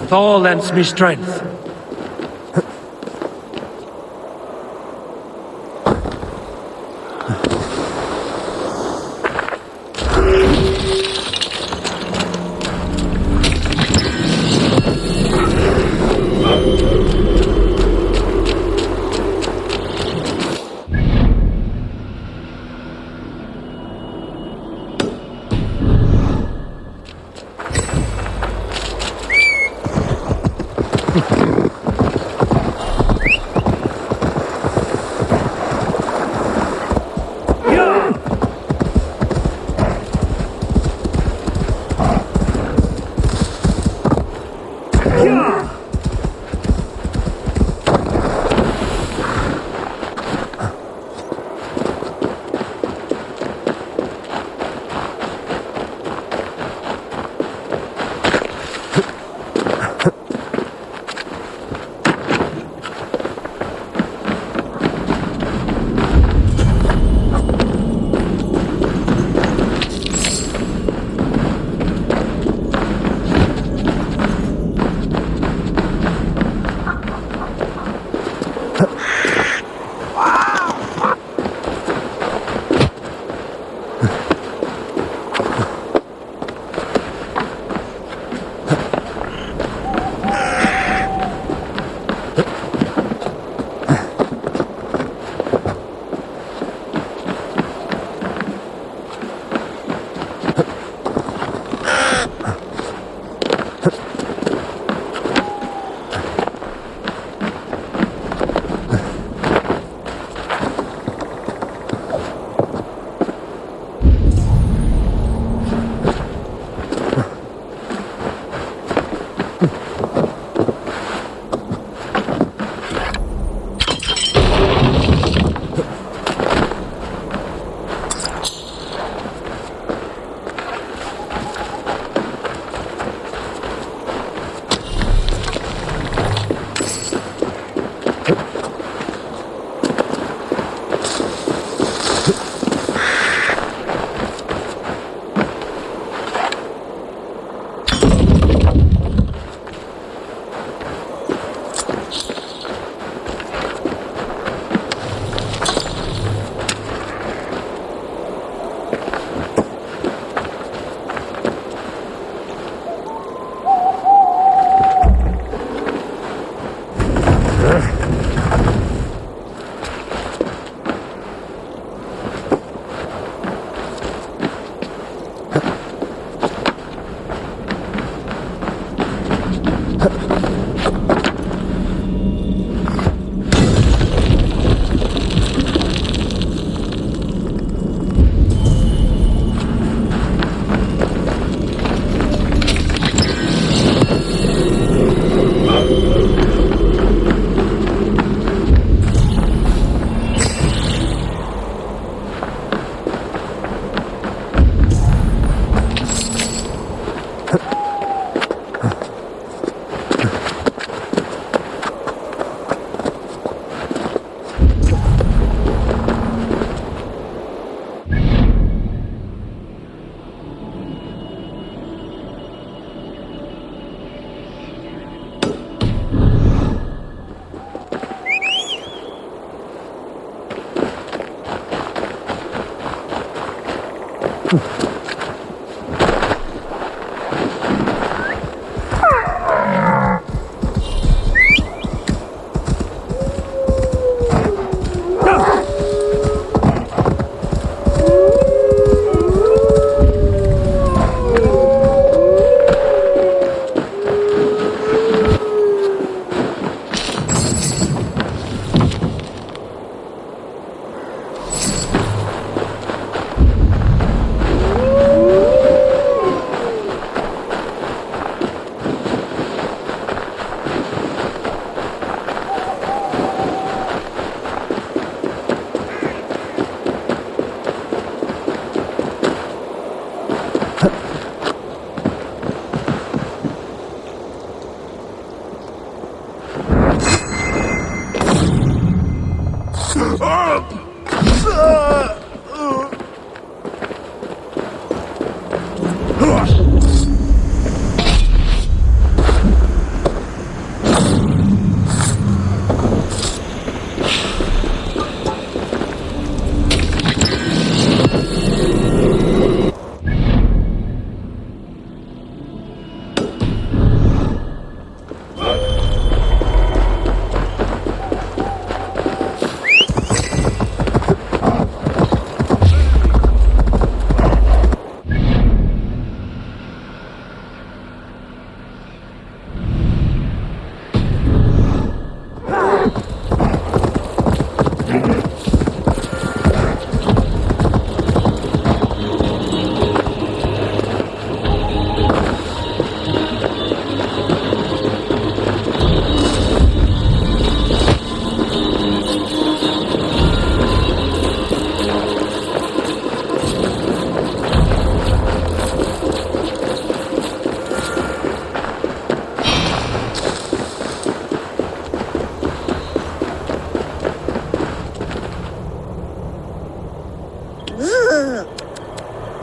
Thor lends me strength.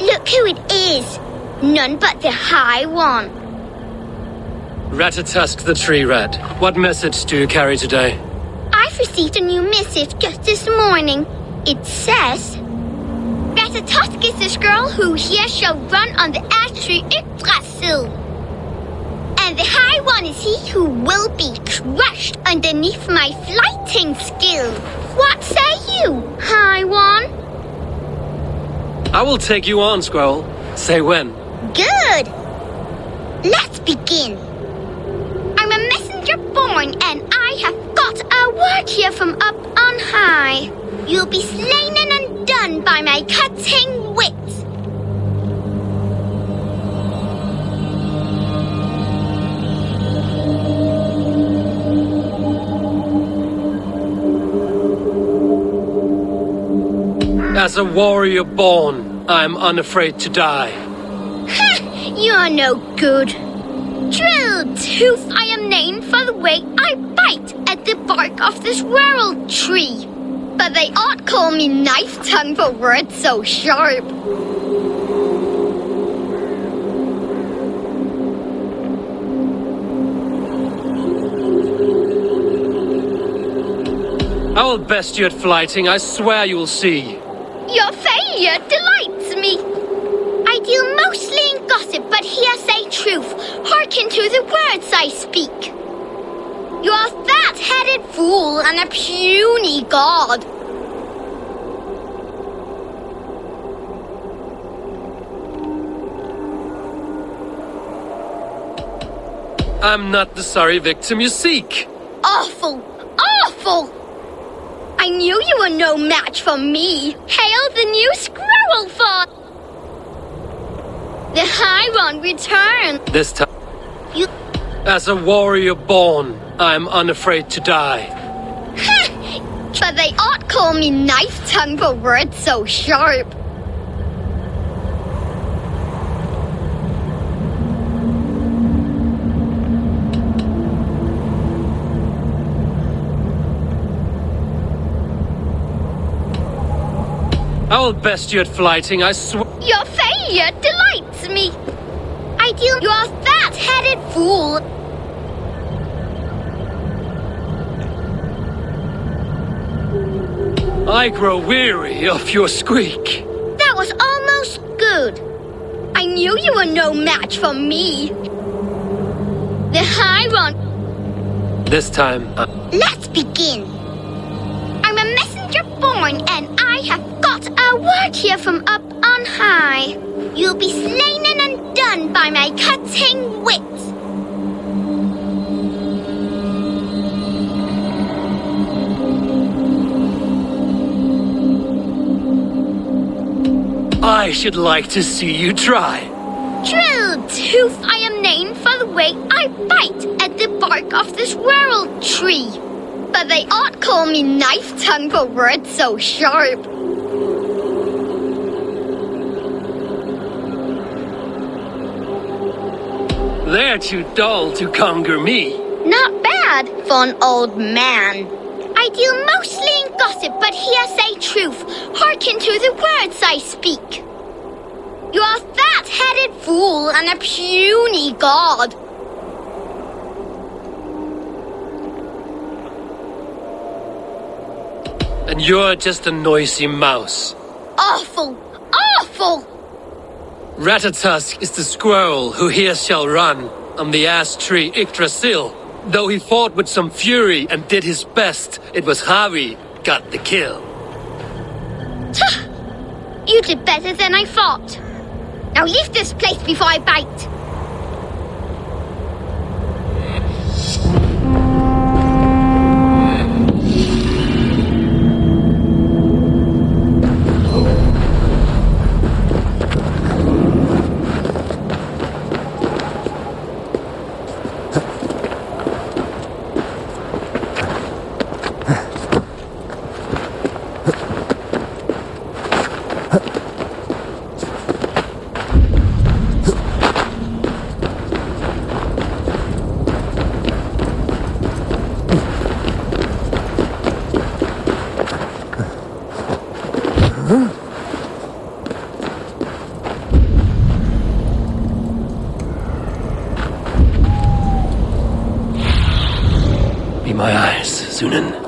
Look who it is. None but the High One. Ratatusk the Tree Rat. What message do you carry today? I've received a new missive just this morning. It says, Ratatusk is this girl who here shall run on the ash tree Yggdrasil. And the High One is he who will be crushed underneath my flighting skill. What say you, High One? I will take you on, Squirrel. Say when. Good. Let's begin. I'm a messenger born, and I have got a word here from up on high. You'll be slain and undone by my cutting wit. As a warrior born, I'm unafraid to die. Ha! You're no good. Drill Tooth I am named for the way I bite at the bark of this world tree. But they ought call me Knife Tongue for words so sharp. I will best you at flighting, I swear you will see. Your failure delights me. I deal mostly in gossip, but here say truth. Hearken to the words I speak. You're a fat-headed fool and a puny god. I'm not the sorry victim you seek. Awful! Awful! I knew you were no match for me. Hail the new squirrel for the High One return. This time, You as a warrior born, I'm unafraid to die. Ha! But they ought call me Knife Tongue for words so sharp. I will best you at flighting, I swear. Your failure delights me. I deal you're a fat-headed fool. I grow weary of your squeak. That was almost good. knew you were no match for me. The Hiron. This time, Let's begin. I'm a messenger born, and I have got a word here from up on high. You'll be slain and undone by my cutting wit. I should like to see you try. Drill tooth I am named for the way I bite at the bark of this world tree. But they ought call me knife tongue for words so sharp. They're too dull to conquer me. Not bad for an old man. I deal mostly in gossip, but here say truth. Hearken to the words I speak. You are a fat-headed fool and a puny god. And you're just a noisy mouse. Awful! Awful! Ratatusk is the squirrel who here shall run on the ash tree Yggdrasil. Though he fought with some fury and did his best, it was Harvey got the kill. You did better than I thought. Now leave this place before I bite. Be my eyes, Sunan.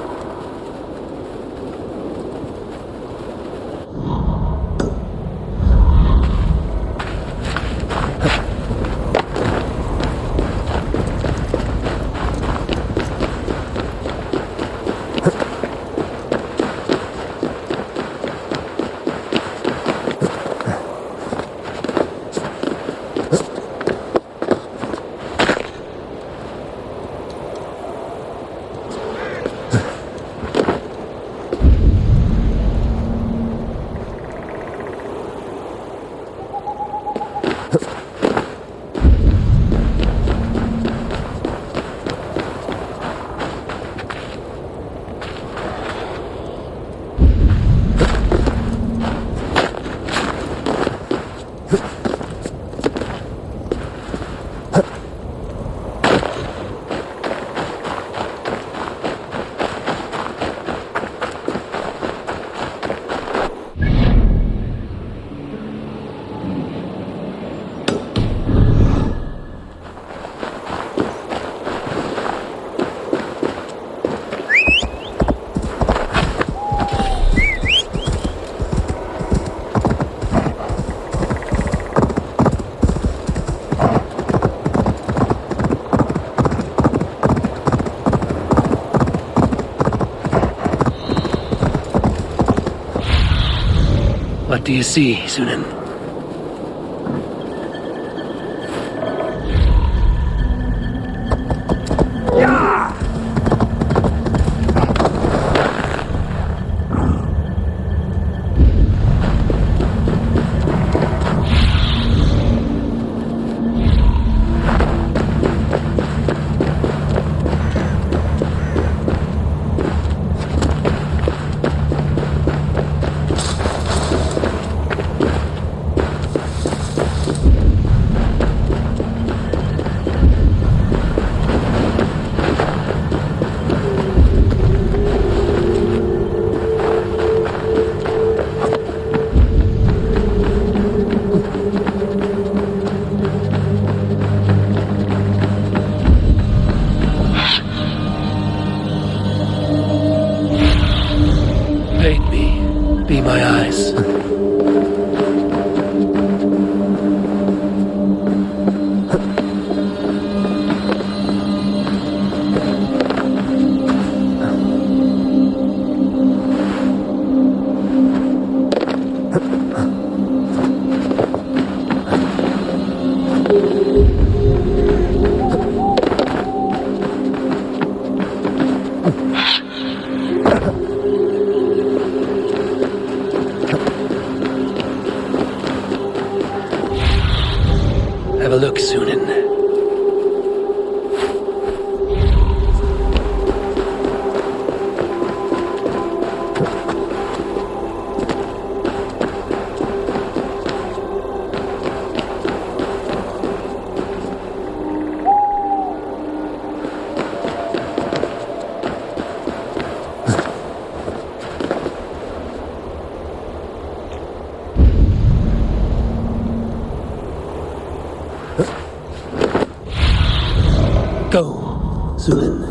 What do you see, Sunan? Have a look, Sunan. Go, Sunan.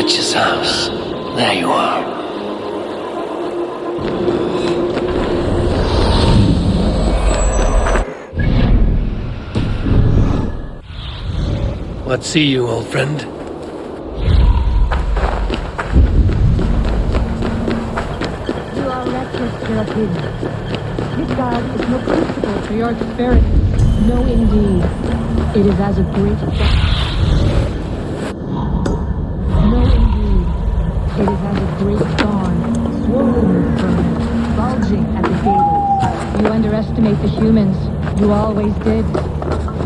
witch's house. There you are. What see you, old friend? You are reckless, European. Midgard is no crucible for your spirit. No, indeed. It is as a great... No, indeed. It is as a great dawn, swollen with burn, bulging at the gables. You underestimate the humans. You always did.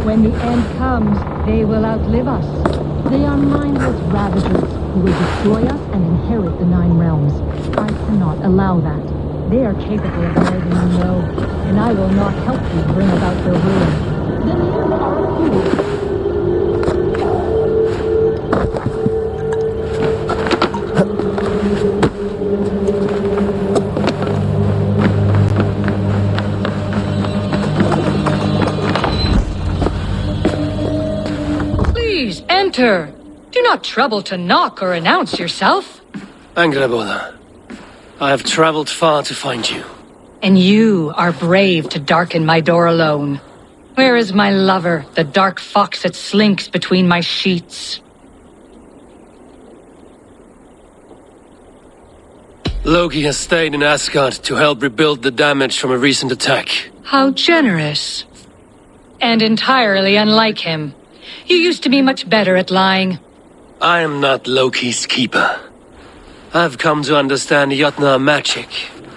When the end comes, they will outlive us. They are mindless ravagers who will destroy us and inherit the 9 realms. I cannot allow that. They are capable of more than you know, and I will not help you bring about their ruin. Then you are a fool. Please, enter. Do not trouble to knock or announce yourself. Angreboda, I have traveled far to find you. And you are brave to darken my door alone. Where is my lover, the dark fox that slinks between my sheets? Loki has stayed in Asgard to help rebuild the damage from a recent attack. How generous. And entirely unlike him. You used to be much better at lying. I am not Loki's keeper. I've come to understand Jotnar magic,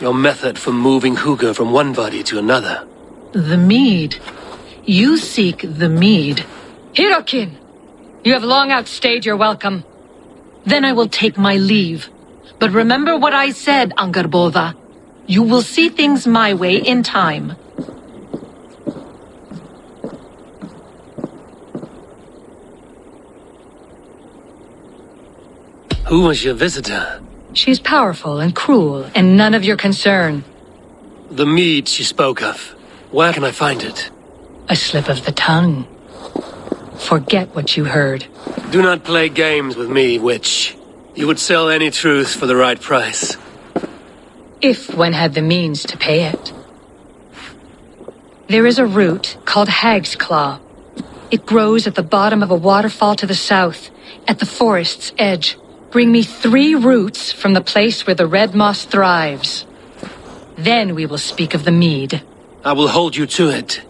your method for moving Hugr from one body to another. The mead. You seek the mead. Hirokin! You have long outstayed your welcome. Then I will take my leave. But remember what I said, Angrboda. You will see things my way in time. Who was your visitor? She's powerful and cruel, and none of your concern. The mead she spoke of. Where can I find it? A slip of the tongue. Forget what you heard. Do not play games with me, witch. You would sell any truth for the right price. If one had the means to pay it. There is a root called Hag's Claw. It grows at the bottom of a waterfall to the south, at the forest's edge. Bring me 3 roots from the place where the red moss thrives. Then we will speak of the mead. I will hold you to it.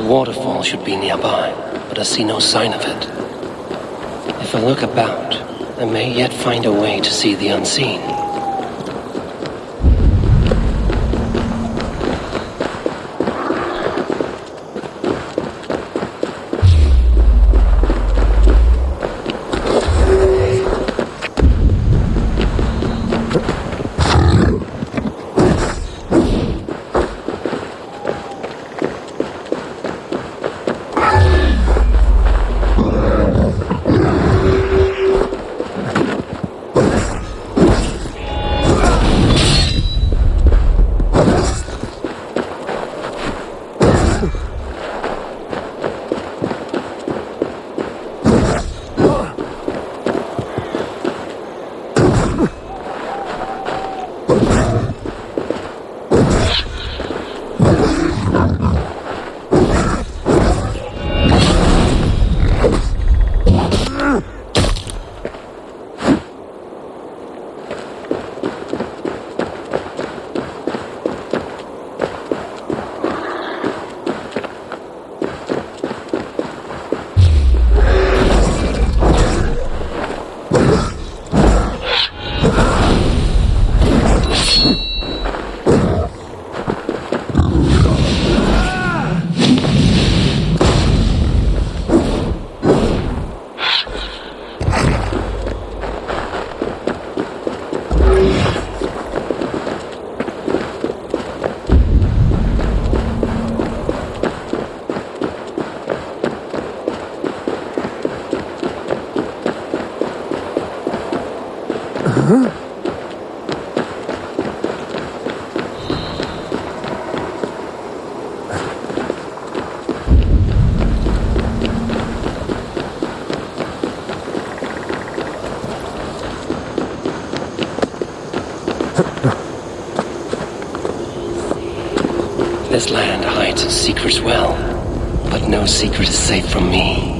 The waterfall should be nearby, but I see no sign of it. If I look about, I may yet find a way to see the unseen. This land hides its secrets well, but no secret is safe from me.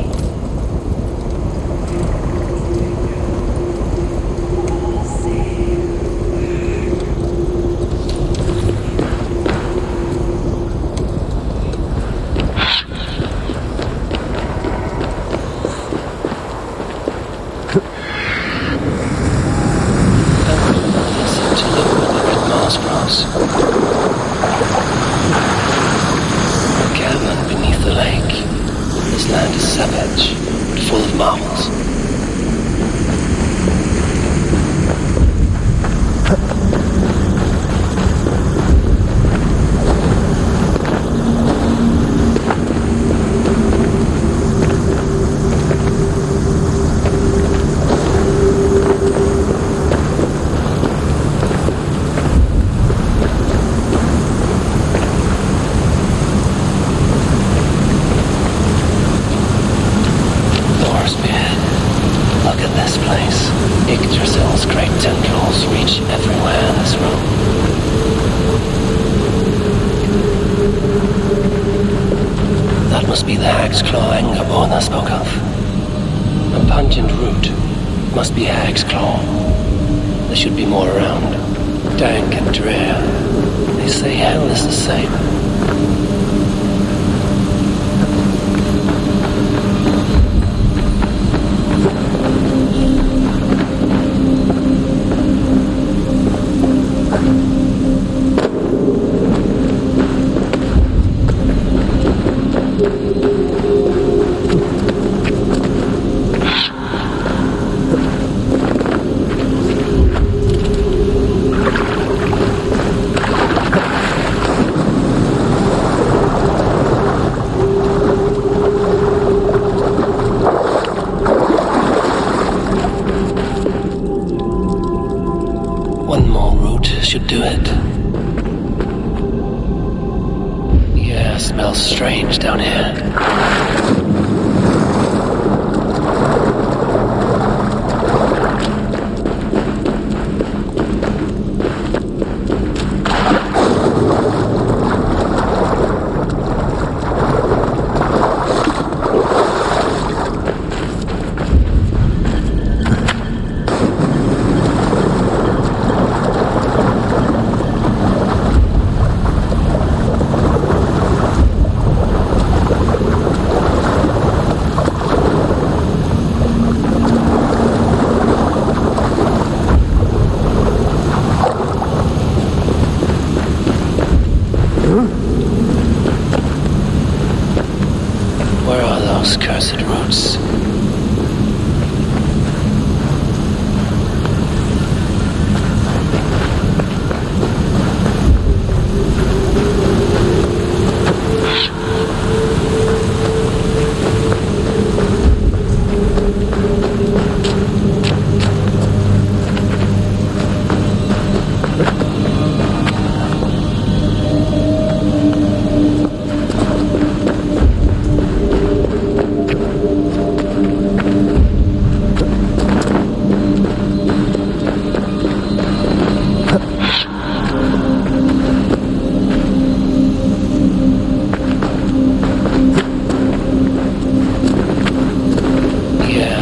those cursed roots.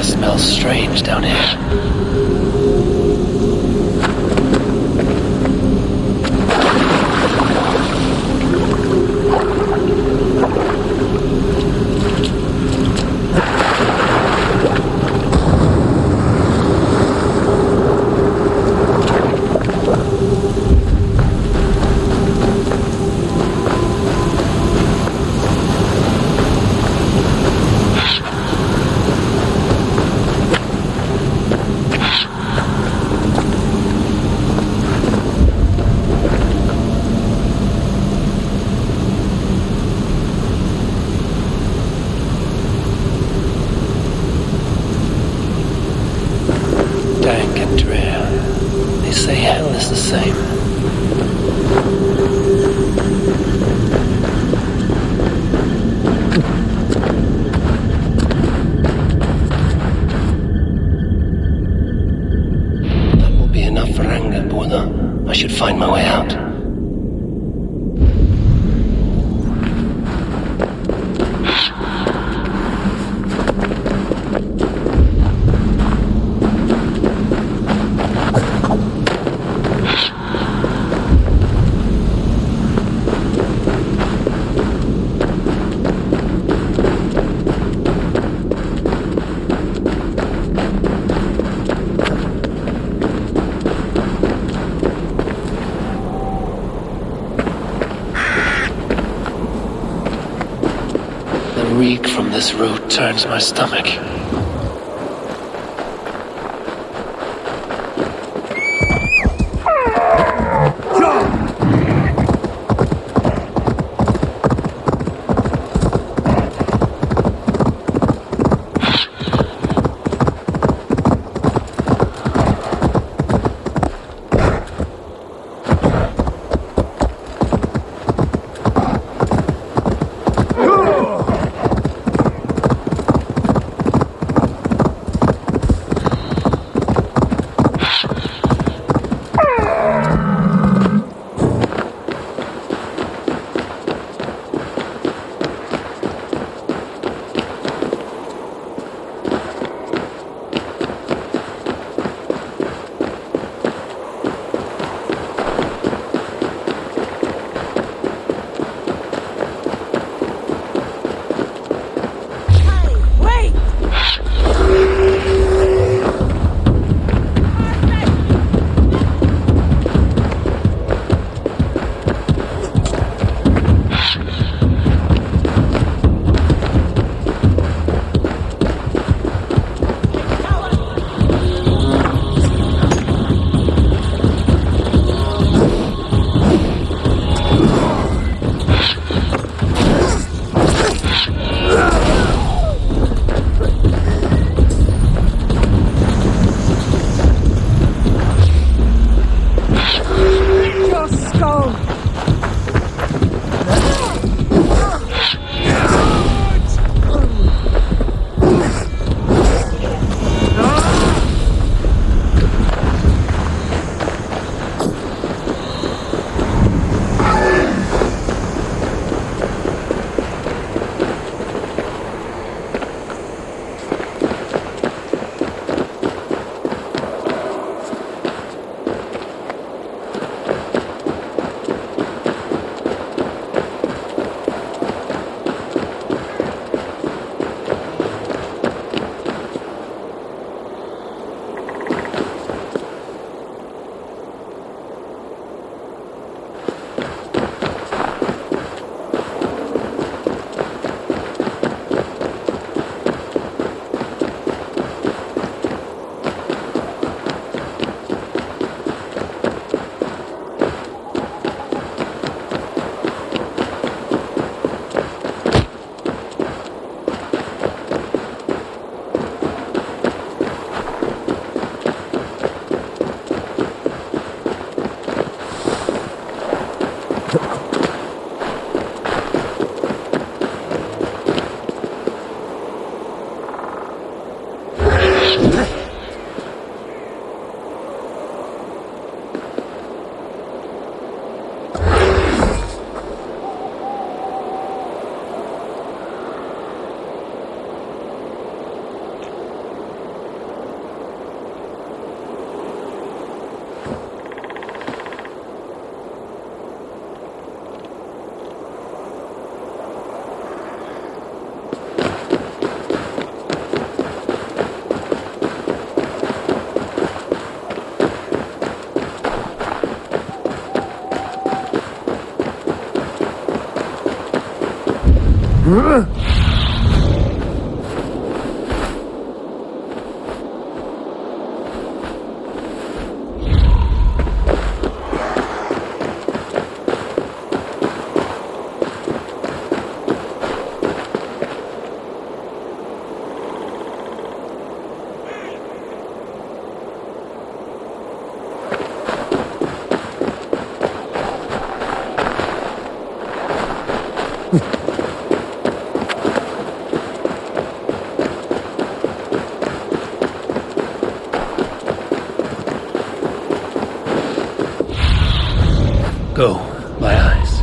Smells strange down here. Dank and drear. They say hell is the same. That will be enough for anger, Buddha. I should find my way out. The reek from this root turns my stomach. Go, my eyes.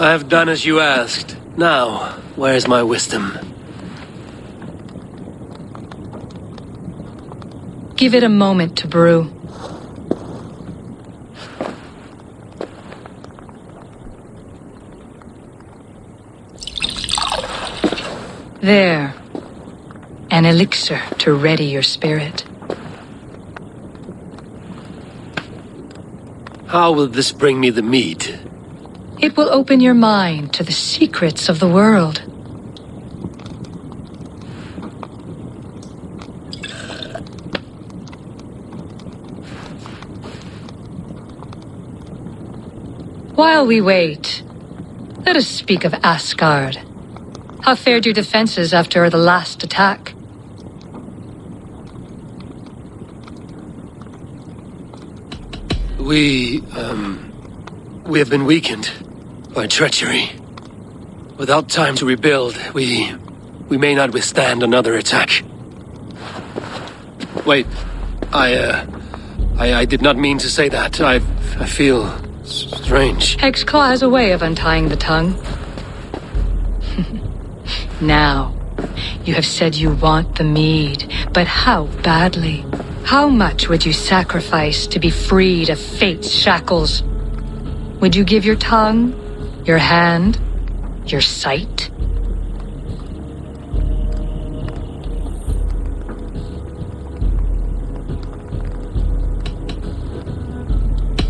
I have done as you asked. Now, where's my wisdom? Give it a moment to brew. There. An elixir to ready your spirit. How will this bring me the mead? It will open your mind to the secrets of the world. While we wait, let us speak of Asgard. How fared your defenses after the last attack? We have been weakened by treachery. Without time to rebuild, we may not withstand another attack. Wait, I did not mean to say that. I feel strange. Hexclaw has a way of untying the tongue. Now, you have said you want the mead, but how badly? How much would you sacrifice to be freed of fate's shackles? Would you give your tongue, your hand, your sight?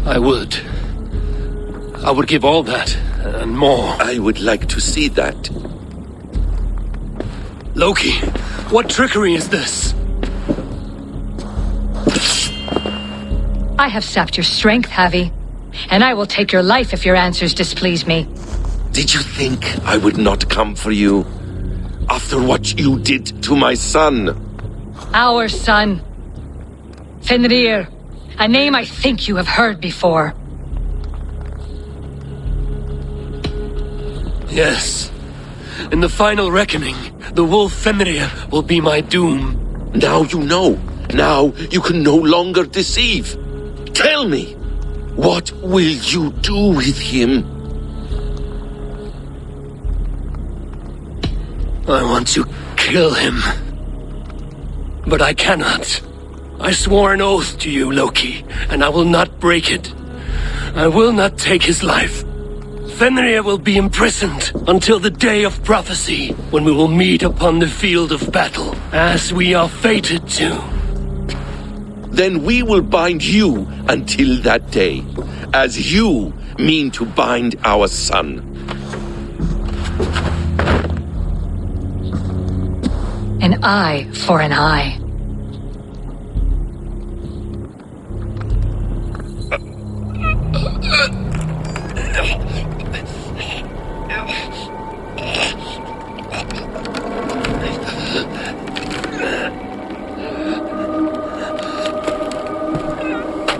I would. I would give all that, and more. I would like to see that. Loki, what trickery is this? I have sapped your strength, Havi, and I will take your life if your answers displease me. Did you think I would not come for you? After what you did to my son? Our son. Fenrir, a name I think you have heard before. Yes. In the final reckoning, the wolf Fenrir will be my doom. Now you know. Now you can no longer deceive. Tell me, what will you do with him? I want to kill him. But I cannot. I swore an oath to you, Loki, and I will not break it. I will not take his life. Fenrir will be imprisoned until the day of prophecy, when we will meet upon the field of battle, as we are fated to. Then we will bind you until that day, as you mean to bind our son. An eye for an eye.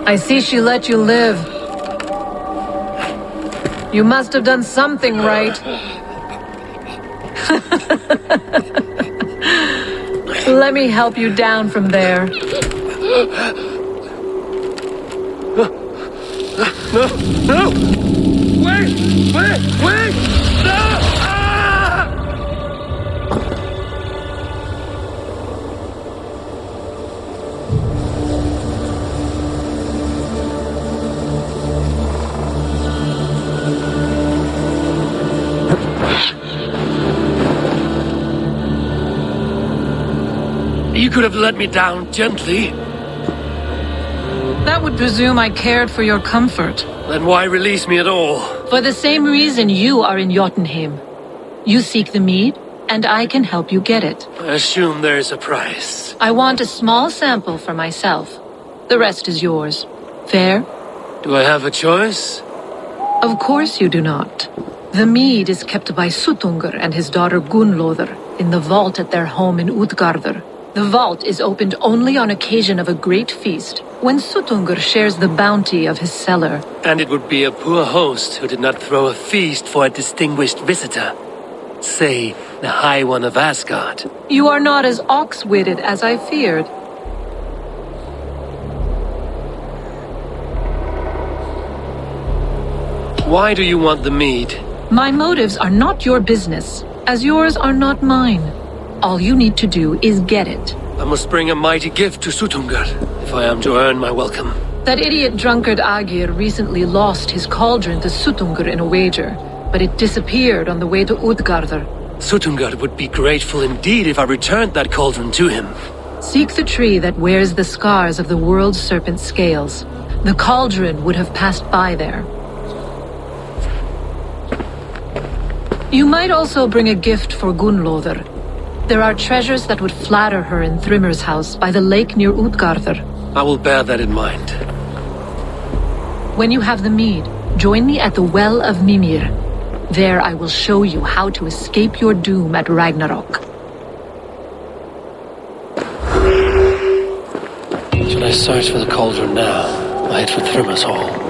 I see she let you live. You must have done something right. Let me help you down from there. No! Wait! No! You could have let me down gently. That would presume I cared for your comfort. Then why release me at all? For the same reason you are in Jotunheim. You seek the mead, and I can help you get it. I assume there's a price. I want a small sample for myself. The rest is yours. Fair? Do I have a choice? Of course you do not. The mead is kept by Suttungr and his daughter Gunnlóðr in the vault at their home in Utgardr. The vault is opened only on occasion of a great feast, when Suttungr shares the bounty of his cellar. And it would be a poor host who did not throw a feast for a distinguished visitor. Say, the High One of Asgard. You are not as ox-witted as I feared. Why do you want the mead? My motives are not your business, as yours are not mine. All you need to do is get it. I must bring a mighty gift to Suttungr, if I am to earn my welcome. That idiot drunkard Agir recently lost his cauldron to Suttungr in a wager, but it disappeared on the way to Utgardr. Suttungr would be grateful indeed if I returned that cauldron to him. Seek the tree that wears the scars of the world's serpent scales. The cauldron would have passed by there. You might also bring a gift for Gunnlóðr. There are treasures that would flatter her in Thrimmer's house by the lake near Utgardr. I will bear that in mind. When you have the mead, join me at the Well of Mimir. There I will show you how to escape your doom at Ragnarok. Should I search for the cauldron now? Or head for Thrimmer's hall?